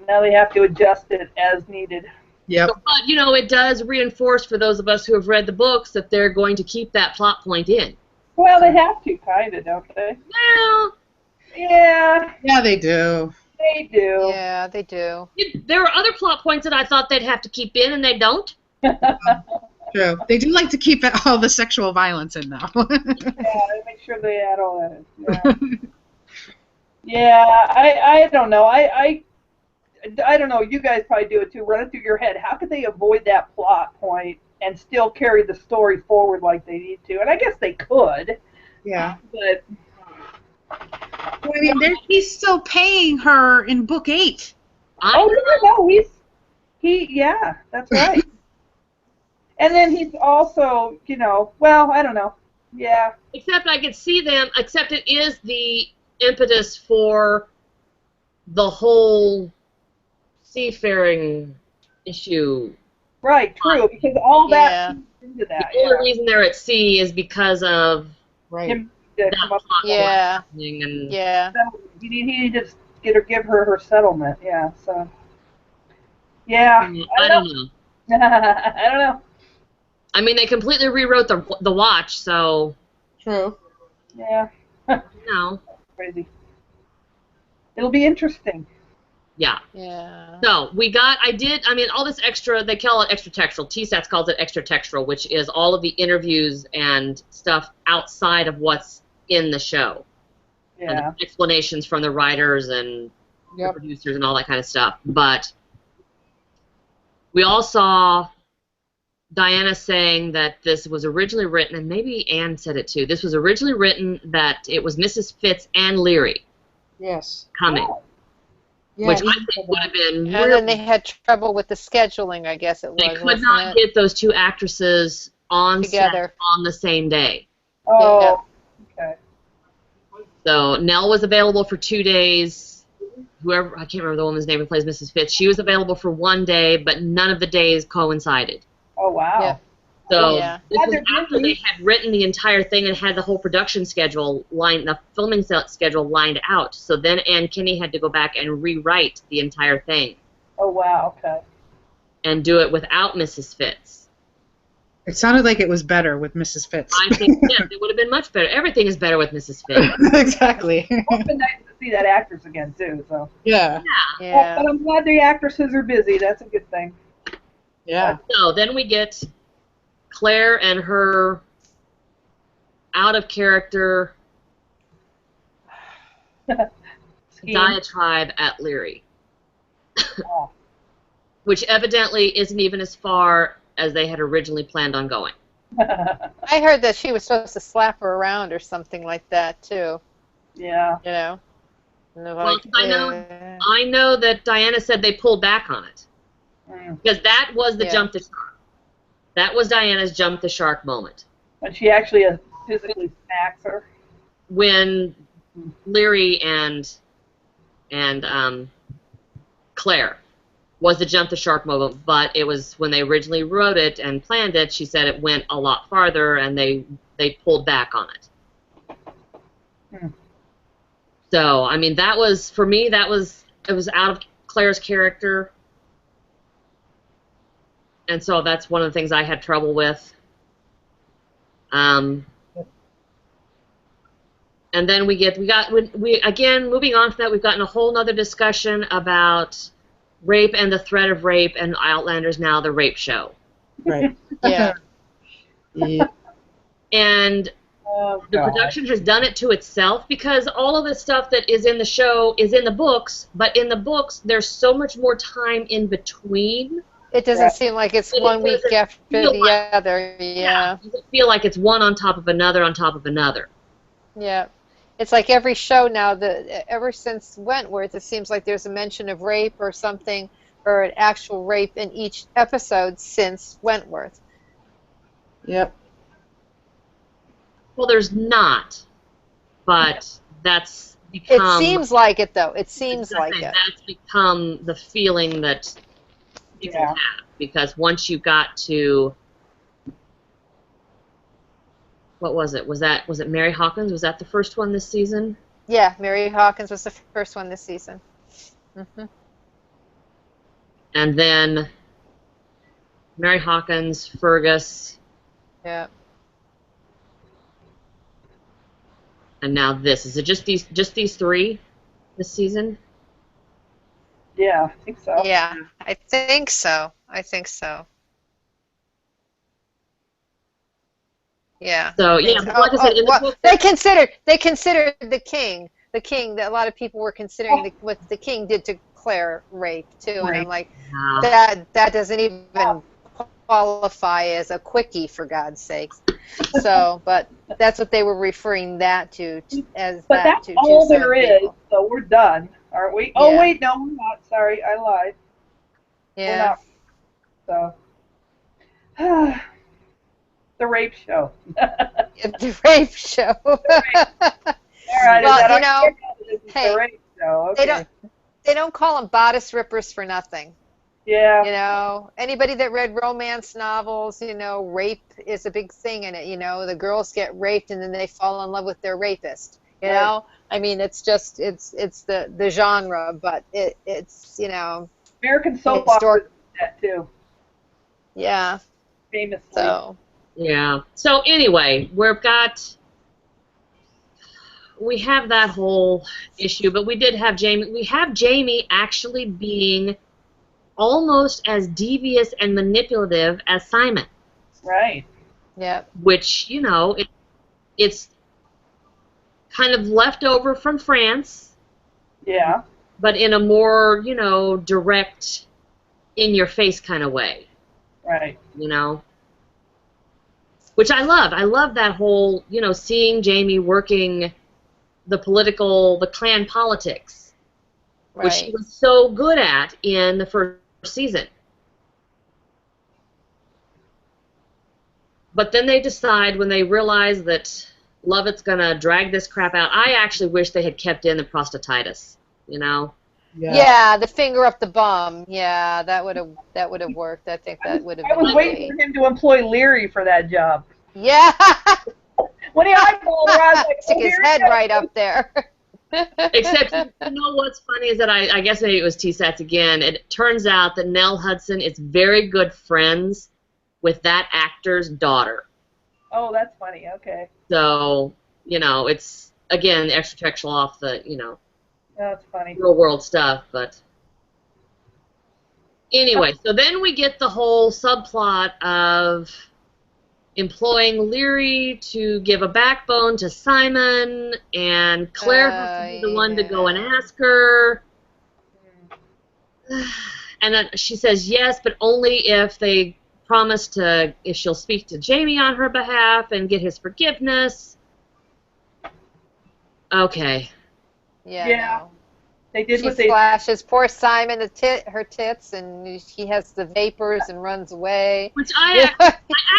Now they have to adjust it as needed. Yep. So, but, you know, it does reinforce for those of us who have read the books that they're going to keep that plot point in. Well, they have to, kind of, don't they? Well, Yeah, Yeah, they do. they do. Yeah, they do. there are other plot points that I thought they'd have to keep in, and they don't. True. They do like to keep all the sexual violence in, though. Yeah, they make sure they add all that in. Yeah, I don't know. I don't know. You guys probably do it too. Run it through your head. How could they avoid that plot point and still carry the story forward like they need to? And I guess they could. Yeah. But I mean, he's still paying her in book 8. Yeah, that's right. And then he's also, you know, well, I don't know. Yeah. Except I could see them, except it is the impetus for the whole seafaring issue. Right, true, because all that Yeah. feeds into that. The only reason they're at sea is because of Right. Him to that come up plot Yeah. happening and Yeah. he needed to give her settlement. Yeah, so. Yeah. I don't know. I don't know. I mean, they completely rewrote the watch, so True. Yeah. you know, Crazy. It'll be interesting. yeah. Yeah. So I mean, all this extra, they call it extra textual. TSATS calls it extra textual, which is all of the interviews and stuff outside of what's in the show. Yeah. And explanations from the writers and the producers and all that kind of stuff. But we all saw Diana saying that this was originally written, and maybe Anne said it too, this was originally written that it was Mrs. Fitz and Leary Yes. coming. Oh. Which I think would have been And really, then they had trouble with the scheduling, I guess it was. they could wasn't not it? get those two actresses on Together. set on the same day. Oh. Okay. So Nell was available for 2 days. Whoever, I can't remember the woman's name who plays Mrs. Fitz, she was available for 1 day, but none of the days coincided. Oh wow. Yeah. So Yeah. this was after they had written the entire thing and had the whole production schedule the filming schedule lined out. So then Ann Kinney had to go back and rewrite the entire thing Oh wow. Okay. and do it without Mrs. Fitz. It sounded like it was better with Mrs. Fitz. I think yes, it would have been much better. Everything is better with Mrs. Fitz. Exactly. It's been nice to see that actress again too. So. Yeah. Yeah. But I'm glad the actresses are busy. That's a good thing. Yeah. So then we get Claire and her out of character diatribe at Leary, Oh. which evidently isn't even as far as they had originally planned on going. I heard that she was supposed to slap her around or something like that too. Yeah. You know. And they're Well, like, 'cause I know that Diana said they pulled back on it Mm. because that was the Yeah. jump the shark. That was Diana's jump the shark moment But she actually physically smacks her. when Leary and Claire was the jump the shark moment, but it was when they originally wrote it and planned it. She said it went a lot farther, and they pulled back on it. Hmm. So I mean, that was for me. It was out of Claire's character, and so that's one of the things I had trouble with. And then we again moving on from that, we've gotten a whole nother discussion about rape and the threat of rape, and Outlander's now the rape show. Right. yeah. Yeah. And Oh, the God. production has done it to itself because all of the stuff that is in the show is in the books, but in the books there's so much more time in between. It doesn't seem like it's It one week doesn't after feel the like- other. Yeah. It doesn't feel like it's one on top of another on top of another. Yeah. It's like every show now, ever since Wentworth, it seems like there's a mention of rape or something, or an actual rape in each episode since Wentworth. Yep. Well, there's not, but that's It become. seems like it, though. It seems like it. That's become the feeling that people Yeah. have, because once you got to, what was it? Was it Mary Hawkins? Was that the first one this season? Yeah, Mary Hawkins was the first one this season. Hmm. And then Mary Hawkins, Fergus, Yeah. and now this. Is it just these three this season? Yeah, I think so. Yeah, I think so. I think so. Yeah. So I think yeah, so. but like I said, in the well, book, they considered the king that a lot of people were considering what the king did to Claire rape too, and I'm like, that doesn't even qualify as a quickie, for God's sakes. So, but that's what they were referring that to as But that that's to all some there is, people. so we're done, aren't we? Oh, Yeah. wait, no, we're not. Sorry, I lied. We're Yeah. not. So, the rape show. The rape show. All right, Well, is that you our know, kick? This is hey, the rape show. Okay. They don't call them bodice rippers for nothing. Yeah. You know, anybody that read romance novels, you know, rape is a big thing in it. You know, the girls get raped and then they fall in love with their rapist. You Right. know, I mean, it's just it's the genre, but it's you know, American soap Historic- operas do that too, yeah. famously. So yeah. So anyway, we have that whole issue, but we did have Jamie. We have Jamie actually being almost as devious and manipulative as Simon, Right. yeah, which, you know, it's kind of left over from France, Yeah. but in a more, you know, direct, in-your-face kind of way, Right. you know? Which I love. I love that whole, you know, seeing Jamie working the clan politics, which she right. was so good at in the first season. But then they decide, when they realize that Lovett's gonna drag this crap out, I actually wish they had kept in the prostatitis, you know? Yeah, the finger up the bum. Yeah, that would have worked. I think that would have I been was waiting for him to employ Leary for that job. Yeah. When he eyeballed her, I was like, Stick oh, his here he head goes. right up there. Except, you know what's funny is that I guess maybe it was T-Sats again. It turns out that Nell Hudson is very good friends with that actor's daughter. Oh, that's funny. Okay. So, you know, it's, again, extra-textual off the, you know, That's funny. real-world stuff, but... Anyway, so then we get the whole subplot of employing Leary to give a backbone to Simon, and Claire has to be the one to go and ask her. And then she says yes, but only if they promised to, if she'll speak to Jamie on her behalf and get his forgiveness. Okay. Yeah. No. They did she what they flashes poor Simon her tits, and he has the vapors and runs away. Which I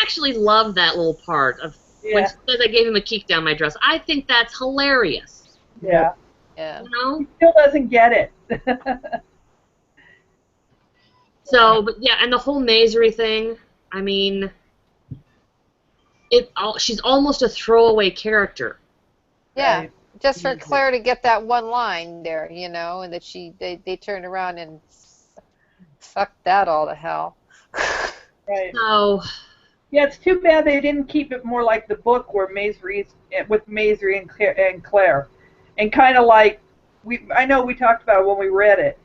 actually love that little part of when she says I gave him a kick down my dress. I think that's hilarious. Yeah. Yeah. You know? He still doesn't get it. So, but yeah, and the whole Masery thing, I mean, she's almost a throwaway character. Yeah. Right. Just for Claire to get that one line there, you know, and that they turned around and sucked that all to hell. Right. So, yeah, it's too bad they didn't keep it more like the book where Masery's with Masery and Claire, and kind of like I know we talked about it when we read it.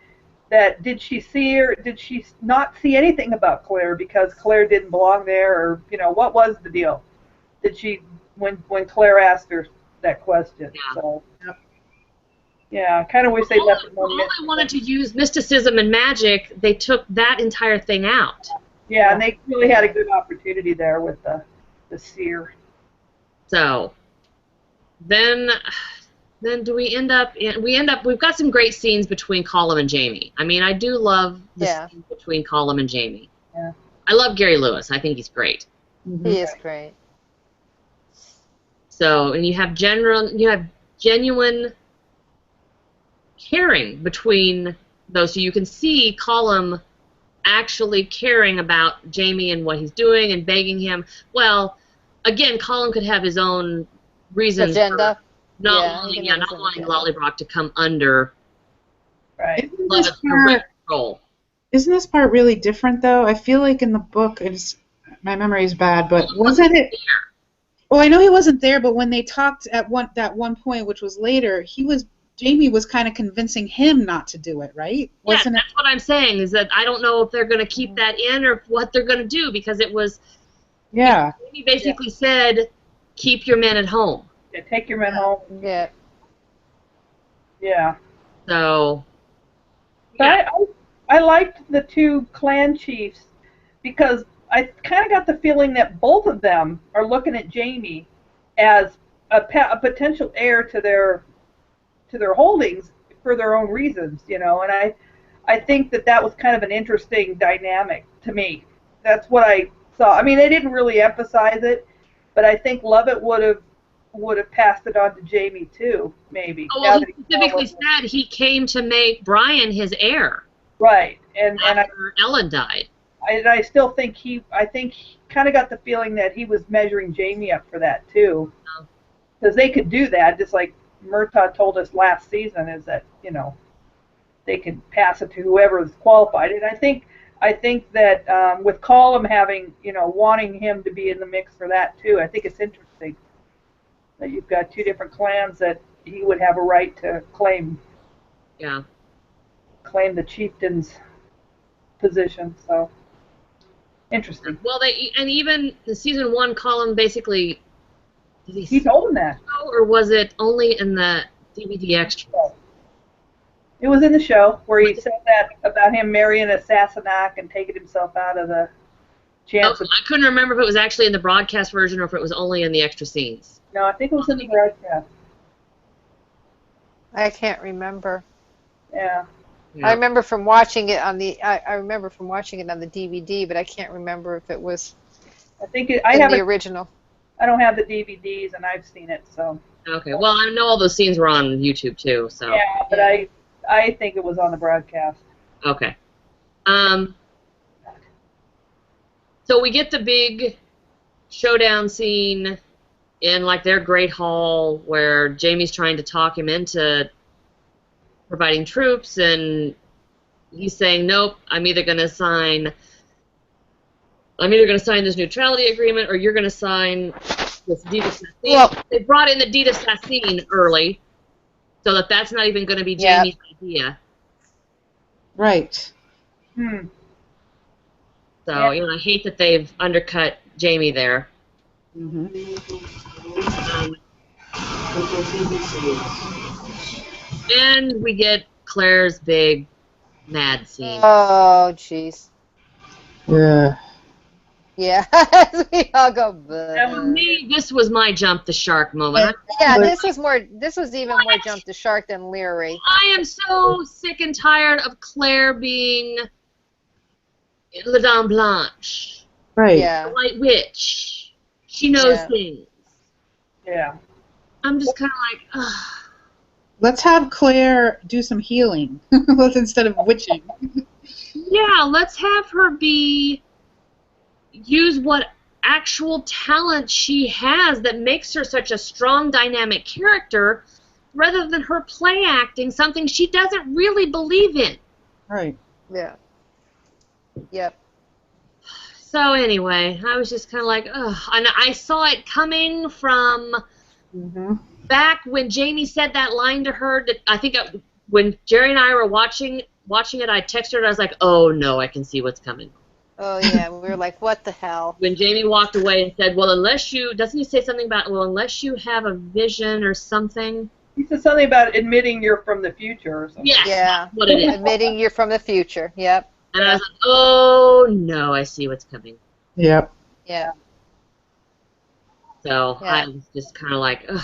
That did she see her? Did she not see anything about Claire because Claire didn't belong there, or what was the deal? Did she when Claire asked her that question? Yeah. So, yeah, I kind of wish they left it more. All they wanted to use mysticism and magic, they took that entire thing out. Yeah, and they really had a good opportunity there with the seer. So, then do we end up? We've got some great scenes between Colum and Jamie. I mean, I do love the scenes between Colum and Jamie. Yeah. I love Gary Lewis. I think he's great. Mm-hmm. He is great. So, and you have genuine caring between those. So you can see Colum actually caring about Jamie and what he's doing and begging him. Well, again, Colum could have his own reasons Agenda. for not wanting Lollybrock to come under Lovett's direct control. Isn't this part really different, though? I feel like in the book, my memory is bad, but wasn't it? Well, I know he wasn't there, but when they talked at that one point, which was later, Jamie was kind of convincing him not to do it, right? Yeah, that's what I'm saying, is that I don't know if they're going to keep that in or what they're going to do, because it was... Yeah. Jamie basically said, keep your men at home. Yeah, take your men home. Yeah. Yeah. So... But I liked the two clan chiefs because I kind of got the feeling that both of them are looking at Jamie as a potential heir to their holdings for their own reasons, and I think that was kind of an interesting dynamic to me. That's what I saw. I mean, they didn't really emphasize it, but I think Lovett would have passed it on to Jamie too, maybe. Oh, well, he specifically said he came to make Brian his heir. Right, and Ellen died. I still think he kind of got the feeling that he was measuring Jamie up for that too, because they could do that, just like Murtaugh told us last season, is that they can pass it to whoever is qualified, and I think that with Colum having wanting him to be in the mix for that too, I think it's interesting that you've got two different clans that he would have a right to claim. Yeah. Claim the chieftain's position. So interesting. Well, and even in season 1, Colum basically he told him that, or was it only in the DVD extra? It was in the show where he said that about him marrying a Sassenach and taking himself out of the chance. I couldn't remember if it was actually in the broadcast version or if it was only in the extra scenes. No, I think it was in the broadcast. I can't remember. Yeah. I remember from watching it on the DVD, but I can't remember if it was. I think I have the original. I don't have the DVDs, and I've seen it, so. Okay. Well, I know all those scenes were on YouTube too, so. Yeah, but I think it was on the broadcast. Okay. So we get the big showdown scene in like their great hall where Jamie's trying to talk him into providing troops, and he's saying, nope, I'm either going to sign this neutrality agreement, or you're going to sign this deed assassin. Well, they brought in the deed assassin early, so that's not even going to be Jamie's idea. Right. So, I hate that they've undercut Jamie there. Mm-hmm. And we get Claire's big mad scene. Oh, jeez. Yeah. Yeah, we all go. For me, this was my jump the shark moment. Yeah, this was even more jump the shark than Leary. I am so sick and tired of Claire being La Dame Blanche, Right. Yeah. the White Witch. She knows Yeah. things. Yeah. I'm just kind of like, ugh. Let's have Claire do some healing instead of witching. Yeah, let's have her use what actual talent she has that makes her such a strong, dynamic character, rather than her play acting something she doesn't really believe in. Right. Yeah. Yep. So anyway, I was just kind of like, ugh. And I saw it coming from back when Jamie said that line to her. That I think when Jerry and I were watching it, I texted her. I was like, oh no, I can see what's coming. Oh yeah, we were like, what the hell? When Jamie walked away and said, well, doesn't he say something about, well, unless you have a vision or something? He said something about admitting you're from the future or something. Yes, Yeah. that's what it is. Admitting you're from the future. Yep. And I was like, oh no, I see what's coming. Yep. Yeah. So Yeah. I was just kind of like, ugh.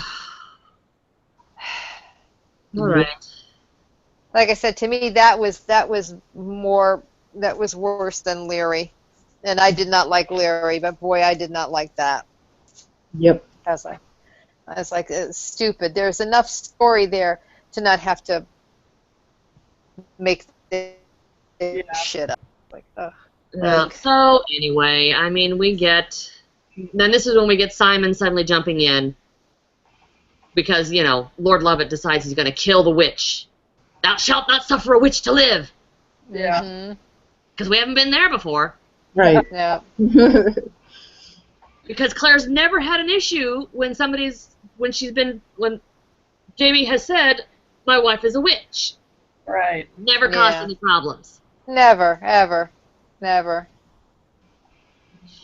All right. Like I said, to me, that was worse than Leary, and I did not like Leary, but boy, I did not like that. Yep. I was like, it's stupid. There's enough story there to not have to make this shit up. Like, ugh. Yeah. So anyway, I mean, then this is when we get Simon suddenly jumping in because, Lord Lovett decides he's going to kill the witch. Thou shalt not suffer a witch to live. Yeah. Because we haven't been there before. Right. Yeah. Because Claire's never had an issue when Jamie has said, my wife is a witch. Right. Never caused Yeah. any problems. Never, ever, never.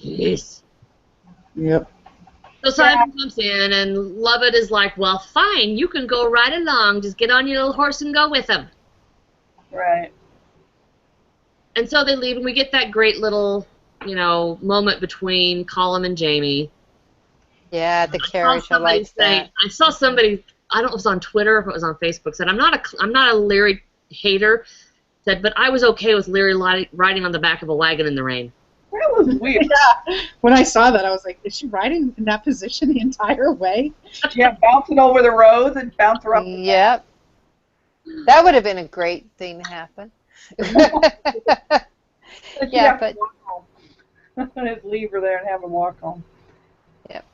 Jeez. Yep. So Simon comes in, and Lovett is like, well, fine, you can go right along. Just get on your little horse and go with him. Right. And so they leave, and we get that great little, moment between Colum and Jamie. Yeah, the carriage. I like that. I saw somebody, I don't know if it was on Twitter or if it was on Facebook, said, I'm not a Leary hater, said, but I was okay with Leary riding on the back of a wagon in the rain. That was weird. Yeah. When I saw that, I was like, is she riding in that position the entire way? Yeah, bouncing over the roads and bounce her up. Yep. That would have been a great thing to happen. Yeah, but just leave her there and have her walk home. Yep.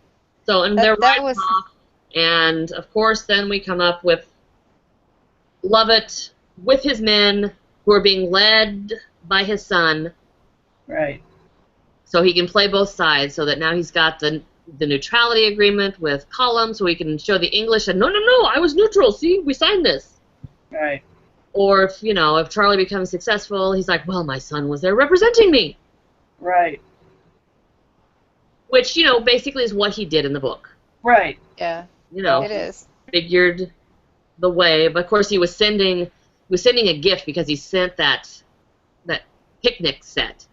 So, and they're riding off, and of course, then we come up with Lovett with his men who are being led by his son. Right. So he can play both sides, so that now he's got the neutrality agreement with Colum, so he can show the English and no, I was neutral. See, we signed this. Right. Or if Charlie becomes successful, he's like, well, my son was there representing me. Right. Which basically is what he did in the book. Right. yeah, It is. figured the way, but of course he was sending a gift because he sent that picnic set.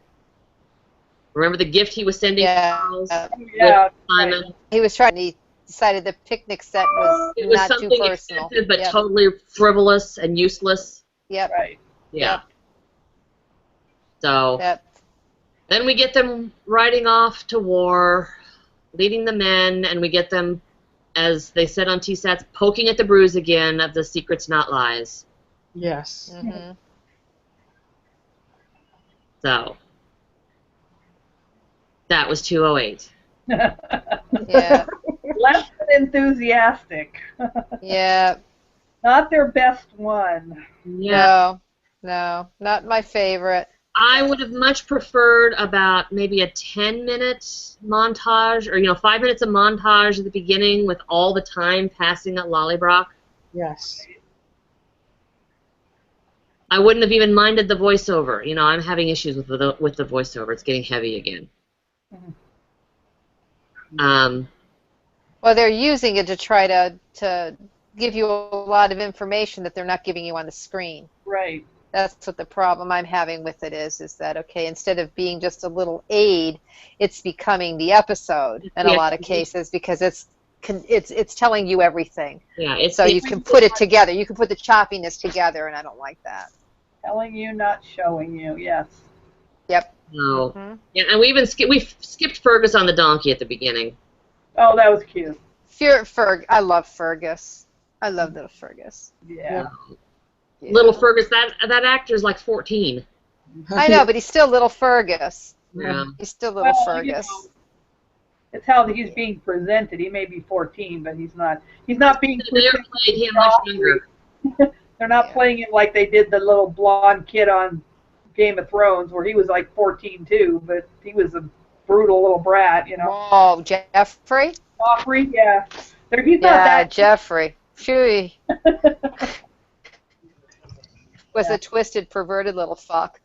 Remember the gift he was sending Charles Yeah. with Simon? Right. He was trying. He decided the picnic set was It was not too something personal. expensive but Yep. totally frivolous and useless. Yep. Right. Yeah. Yep. So Yep. then we get them riding off to war, leading the men, and we get them, as they said on TSATs, poking at the bruise again of the secrets, not lies. Yes. Mm-hmm. So that was 208. Yeah. Less than enthusiastic. Yeah. Not their best one. Yeah. No, not my favorite. I would have much preferred about maybe a 10-minute montage, or 5 minutes of montage at the beginning with all the time passing at Lollybrock. Yes. I wouldn't have even minded the voiceover. I'm having issues with the voiceover. It's getting heavy again. Well, they're using it to try to give you a lot of information that they're not giving you on the screen. Right. That's what the problem I'm having with it is that, okay, instead of being just a little aid, it's becoming the episode in a lot of cases because it's telling you everything. Yeah, so you can put it together. You can put the choppiness together, and I don't like that. Telling you, not showing you. Yes. Yep. No. Yeah, and we skipped Fergus on the donkey at the beginning. Oh, that was cute. I love Fergus. I love little Fergus. Yeah. Yeah. Little Fergus, that actor's like 14. I know, but he's still little Fergus. Yeah. He's still little Fergus. You know, it's how he's being presented. He may be 14, but he's not being They played him much younger. They're not playing him like they did the little blonde kid on Game of Thrones, where he was like 14 too, but he was a brutal little brat, you know. Oh, Jeffrey? Joffrey, yeah. He's not that. Jeffrey. Phew. Was a twisted, perverted little fuck.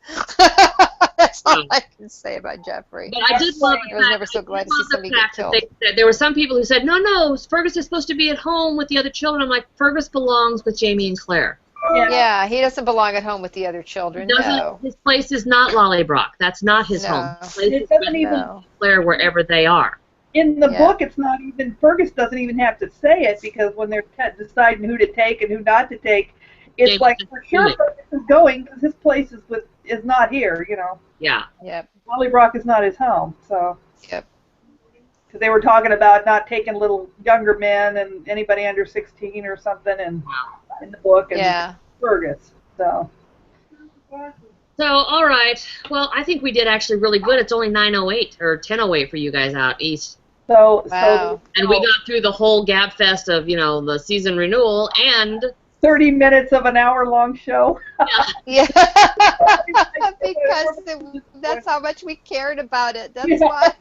That's all I can say about Jeffrey. But I did love I was never so glad to see somebody get killed. There were some people who said, no, Fergus is supposed to be at home with the other children. I'm like, Fergus belongs with Jamie and Claire. Yeah, he doesn't belong at home with the other children. No. His place is not Lollybrock. That's not his home. His place is with Claire wherever they are. In the book, it's not even, Fergus doesn't even have to say it, because when they're deciding who to take and who not to take, it's James like, for sure Fergus is going, because his place is not here, you know. Yeah. Yep. Lollybrock is not his home, so. Yep. Because they were talking about not taking little younger men and anybody under 16 or something, and in the book, and Fergus, so. So, all right. Well, I think we did actually really good. It's only 9:08 or 10:08 for you guys out east. So, and we got through the whole Gab Fest of, the season renewal and 30 minutes of an hour-long show. Yeah. Because that's how much we cared about it. That's why.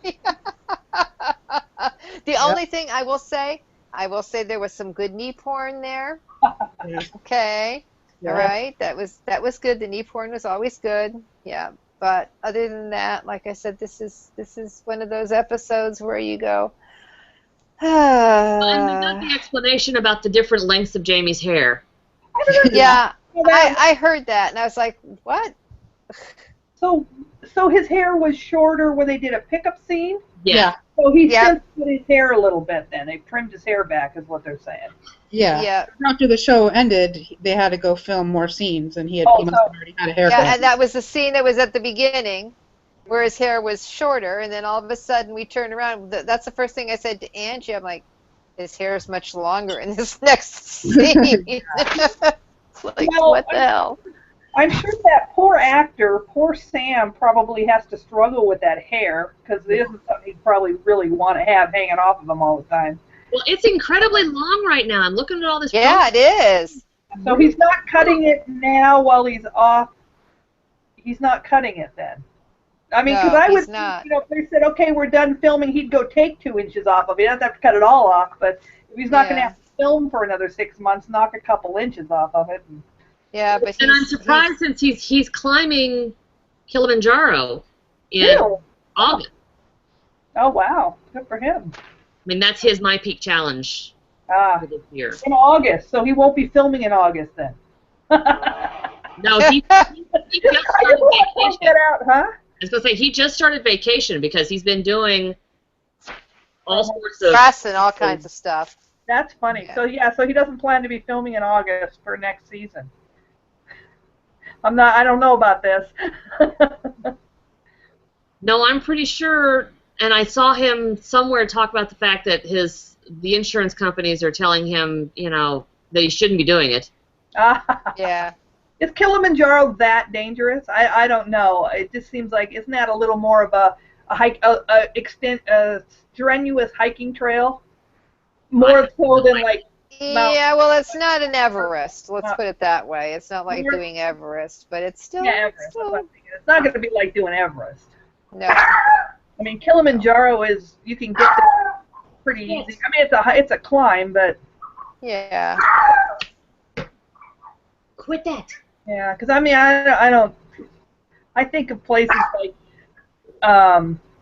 The only thing I will say there was some good knee porn there. Okay. All right. That was good. The knee porn was always good. Yeah. But other than that, like I said, this is one of those episodes where you go. And we got the explanation about the different lengths of Jamie's hair. Yeah, I heard that, and I was like, what? So his hair was shorter when they did a pickup scene? Yeah. So he since put his hair a little bit then. They trimmed his hair back, is what they're saying. Yeah. Yeah. After the show ended, they had to go film more scenes, and he must have already had a haircut. Yeah, and that was the scene that was at the beginning, where his hair was shorter, and then all of a sudden we turned around. That's the first thing I said to Angie. I'm like, his hair is much longer in this next scene. Like, what the hell? I'm sure that poor actor, poor Sam, probably has to struggle with that hair, because it isn't something he'd probably really want to have hanging off of him all the time. Well, it's incredibly long right now. I'm looking at all this. Yeah, it is. So he's not cutting it now while he's off. He's not cutting it then. I mean, because I would think, if they said, okay, we're done filming, he'd go take 2 inches off of it. He doesn't have to cut it all off, but if he's not going to have to film for another 6 months, knock a couple inches off of it. Yeah, but I'm surprised since he's climbing Kilimanjaro in August. Oh, wow. Good for him. I mean, that's his My Peak Challenge for this year. In August, so he won't be filming in August then. No, he just started vacation. Get out, huh? I was going to say, he just started vacation because he's been doing all sorts of press and all kinds of stuff. That's funny. Yeah. So he doesn't plan to be filming in August for next season. I don't know about this. No, I'm pretty sure, and I saw him somewhere talk about the fact that the insurance companies are telling him, that he shouldn't be doing it. Yeah. Is Kilimanjaro that dangerous? I don't know. It just seems like, isn't that a little more of a strenuous hiking trail? More so than like. Yeah, well, it's not an Everest. Let's put it that way. It's not like doing Everest, but it's still. Yeah, Everest. It's not going to be like doing Everest. No. I mean, Kilimanjaro you can get there pretty easy. I mean, it's a climb, but. Yeah. Quit that. Yeah, because I mean, I think of places like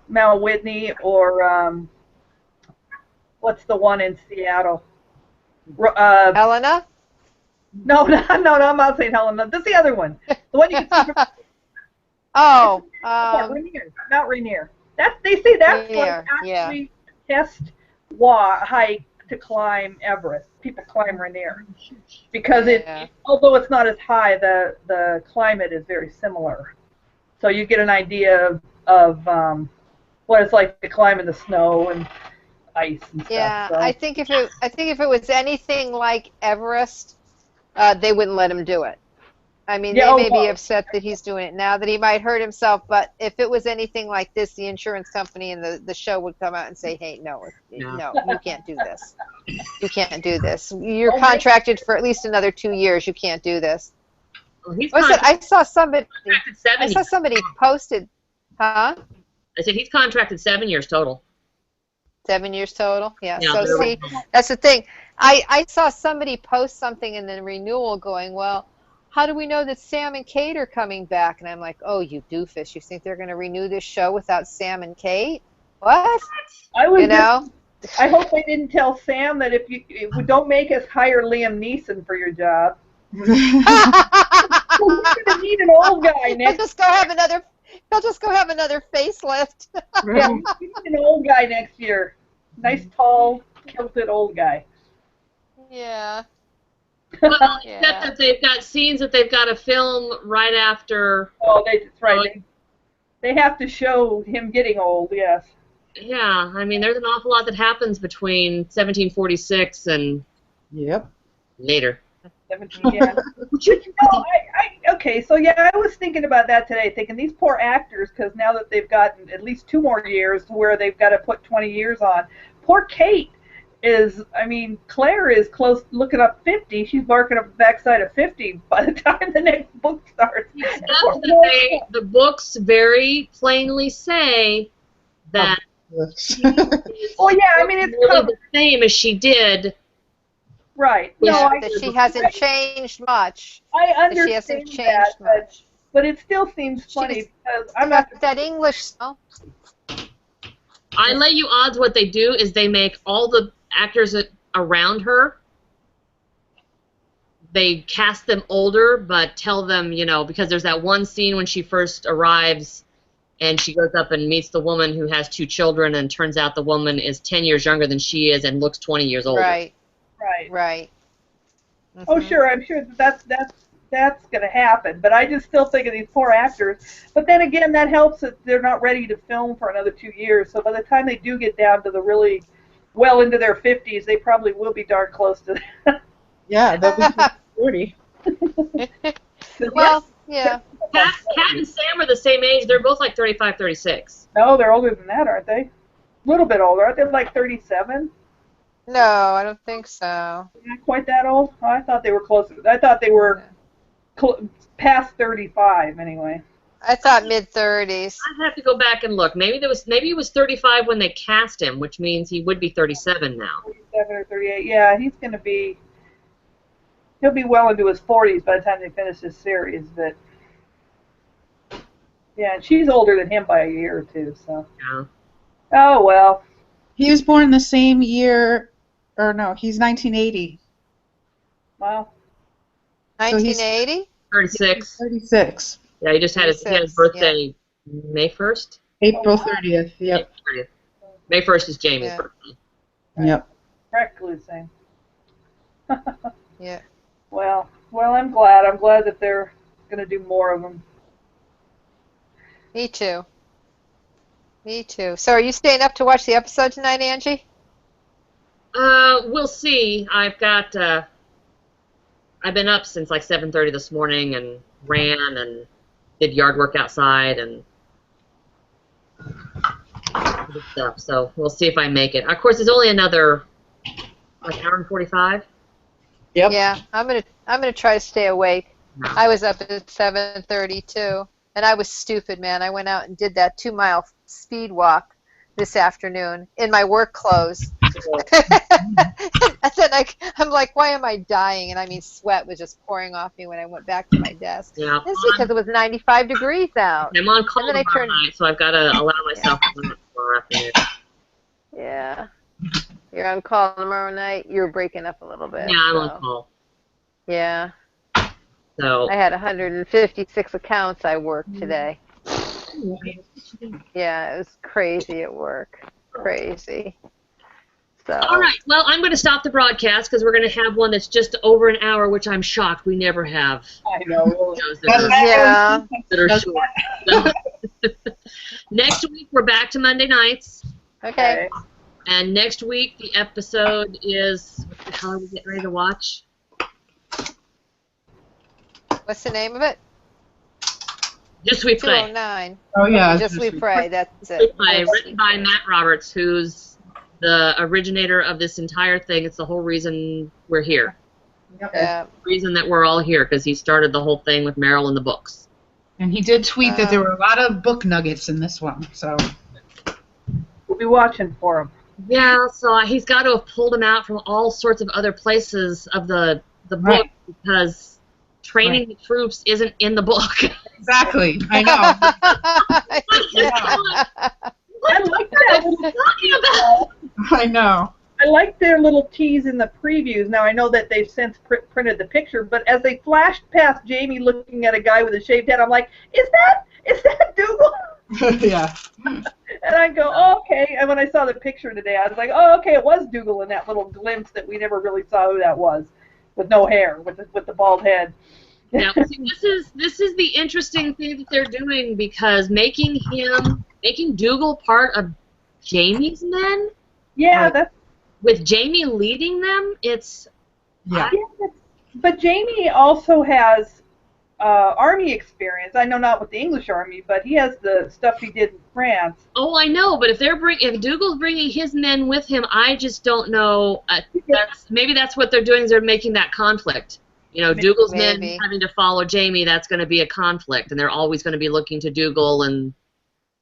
Mount Whitney or what's the one in Seattle? Helena? No, I'm not St. Helena. That's the other one. The one you can see from Oh, Rainier, Mount Rainier. They say that's Rainier, like actually test hike to climb Everest. People climb Rainier because although it's not as high, the climate is very similar. So you get an idea of what it's like to climb in the snow and ice and stuff. yeah. So. I think if it was anything like Everest, they wouldn't let him do it. I mean, they may be upset that he's doing it now, that he might hurt himself, but if it was anything like this, the insurance company and the show would come out and say, hey, no, you can't do this. You can't do this. You're contracted for at least another 2 years. You can't do this. Well, I saw somebody posted, huh? I said he's contracted 7 years total. 7 years total? Yeah. Yeah, So see, that's the thing. I saw somebody post something in the renewal going, well, how do we know that Sam and Kate are coming back? And I'm like, oh, you doofus. You think they're going to renew this show without Sam and Kate? What? I hope they didn't tell Sam that if you don't make us hire Liam Neeson for your job. We're going to need an old guy next. He'll just go have another facelift. Yeah, we need an old guy next year. Nice, tall, kilted old guy. Yeah. Well, except that they've got scenes that they've got to film right after. Oh, that's right. They have to show him getting old, yes. Yeah, I mean, there's an awful lot that happens between 1746 and later. 17, yeah. Okay, so I was thinking about that today, thinking these poor actors, because now that they've gotten at least 2 more years where they've got to put 20 years on. Poor Kate Claire is close, looking up 50. She's barking up the backside of 50 by the time the next book starts. The books very plainly say that. Well, yeah, I mean, it's really the same as she did. Right. Yeah, that she hasn't changed much. I understand she hasn't changed much. But it still seems funny because I'm not that English. Oh. I lay you odds what they do is they make all the actors around her, they cast them older, but tell them, because there's that one scene when she first arrives and she goes up and meets the woman who has 2 children, and turns out the woman is 10 years younger than she is and looks 20 years older. Right. Mm-hmm. Oh, sure, I'm sure that's going to happen, but I just still think of these poor actors. But then again, that helps that they're not ready to film for another 2 years, so by the time they do get down to the really well into their 50s, they probably will be darn close to that. Yeah, they'll be 40. Well, yeah. Kat and Sam are the same age. They're both like 35, 36. No, they're older than that, aren't they? A little bit older. Aren't they like 37? No, I don't think so. Not quite that old? Oh, I thought they were closer. I thought they were past 35 anyway. I thought mid-30s. I'd have to go back and look. Maybe he was 35 when they cast him, which means he would be 37 now. 37 or 38. Yeah, he'll be well into his 40s by the time they finish this series. But yeah, and she's older than him by a year or 2. So. Yeah. Oh well. He was born the same year, or no, he's 1980. Wow. 1980? 36. 36. Yeah, he just had his birthday May 1st? April 30th, yep. May 1st is Jamie's birthday. Yep. Practically the same. Yeah. Well, I'm glad. I'm glad that they're going to do more of them. Me too. Me too. So are you staying up to watch the episode tonight, Angie? We'll see. I've been up since like 7:30 this morning and ran and did yard work outside and stuff. So we'll see if I make it. Of course, it's only another hour and 45. Yep. Yeah, I'm gonna try to stay awake. No. I was up at 7:30 too, and I was stupid, man. I went out and did that 2-mile speed walk this afternoon in my work clothes. And then I'm like, why am I dying? And I mean, sweat was just pouring off me when I went back to my desk. Yeah. It's because it was 95 degrees out. I'm on call tomorrow night, so I've got to allow myself to do it tomorrow afternoon. Yeah. You're on call tomorrow night. You're breaking up a little bit. Yeah, I'm on call. Yeah. So I had 156 accounts I worked today. Yeah, it was crazy at work. Crazy. So. all right. Well, I'm going to stop the broadcast because we're going to have one that's just over an hour, which I'm shocked we never have. I know. Shows Yeah. that are short. So, next week we're back to Monday nights, Okay. and next week the episode is what the hell are we getting ready to watch? What's the name of it? Just We Play. 209. Oh yeah. Just We Pray. That's We it. Play, Just written We by Pray. Matt Roberts, who's the originator of this entire thing. It's the whole reason we're here. Yeah. The reason that we're all here, because he started the whole thing with Meryl in the books. And he did tweet that there were a lot of book nuggets in this one. So We'll be watching for him. Yeah, so he's got to have pulled them out from all sorts of other places of the book, Right. because training the troops isn't in the book. exactly, I know. I like that. Talking about. I know. I like their little tease in the previews. Now, I know that they've since printed the picture, but as they flashed past Jamie looking at a guy with a shaved head, I'm like, is that Dougal? Yeah. And I go, oh, okay. And when I saw the picture today, I was like, oh, okay, it was Dougal in that little glimpse that we never really saw who that was, with no hair, with the bald head. Now, see, this is the interesting thing that they're doing, because making Dougal part of Jamie's men, Yeah, that's. with Jamie leading them, it's Yeah. But Jamie also has army experience. I know not with the English army, but he has the stuff he did in France. oh, I know, but if Dougal's bringing his men with him, I just don't know. Maybe that's what they're doing, is they're making that conflict. You know, Dougal's men Maybe. having to follow Jamie, that's going to be a conflict, and they're always going to be looking to Dougal. And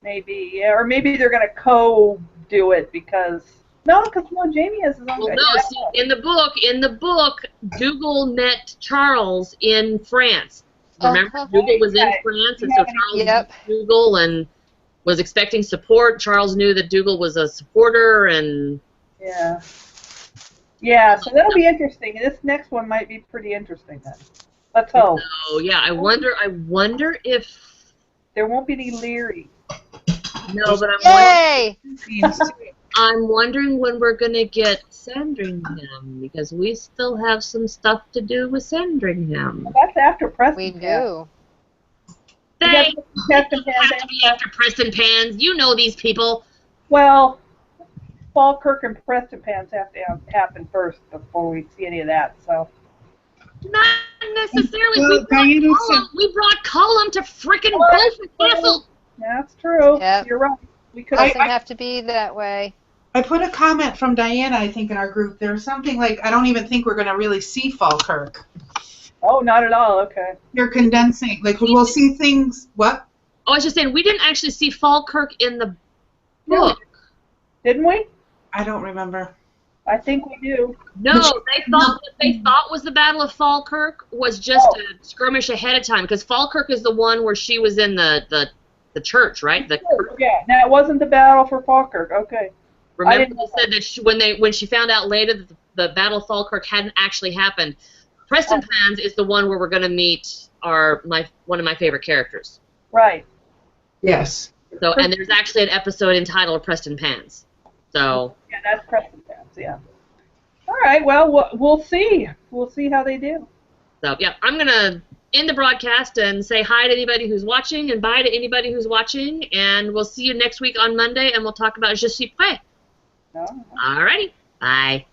Maybe, yeah, or maybe they're going to co-do it because Jamie has his own. well, no, see, in the book, Dougal met Charles in France. Remember, Uh-huh. Dougal was in Right. France, and so Charles Yep. met Dougal and was expecting support. Charles knew that Dougal was a supporter, and Yeah. Yeah, so that'll be interesting. This next one might be pretty interesting then. Let's hope. so yeah, I wonder if There won't be any Leary. no, but Yay! I'm wondering when we're gonna get Sandringham, because we still have some stuff to do with Sandringham. That's after Preston. We Pan. do. They Preston Pan. have to be after Preston Pans. You know these people. Well, Falkirk and Preston Pans have to happen first before we see any of that. So. Not necessarily. Well, Diana We brought Cullum to frickin' Bullshit Castle. That's true. Yep. You're right. We could. Doesn't have to be that way. I put a comment from Diana, I think, in our group. There was something like, I don't even think we're going to really see Falkirk. Oh, not at all. Okay. You're condensing. Like, we'll see things, what? Oh, I was just saying, we didn't actually see Falkirk in the book. Didn't we? I don't remember. I think we do. No, they thought what they thought was the Battle of Falkirk was just a skirmish ahead of time, because Falkirk is the one where she was in the church, right? Yeah. Now it wasn't the battle for Falkirk. Okay. Remember they said that when she found out later that the Battle of Falkirk hadn't actually happened. Preston Pans is the one where we're going to meet one of my favorite characters. Right. Yes. So, and there's actually an episode entitled Preston Pans. So. Yeah, that's Preston Pans. Yeah. All right. Well, we'll see. We'll see how they do. So yeah, I'm gonna end the broadcast and say hi to anybody who's watching and bye to anybody who's watching, and we'll see you next week on Monday, and we'll talk about Je suis prêt. No. Alrighty, bye.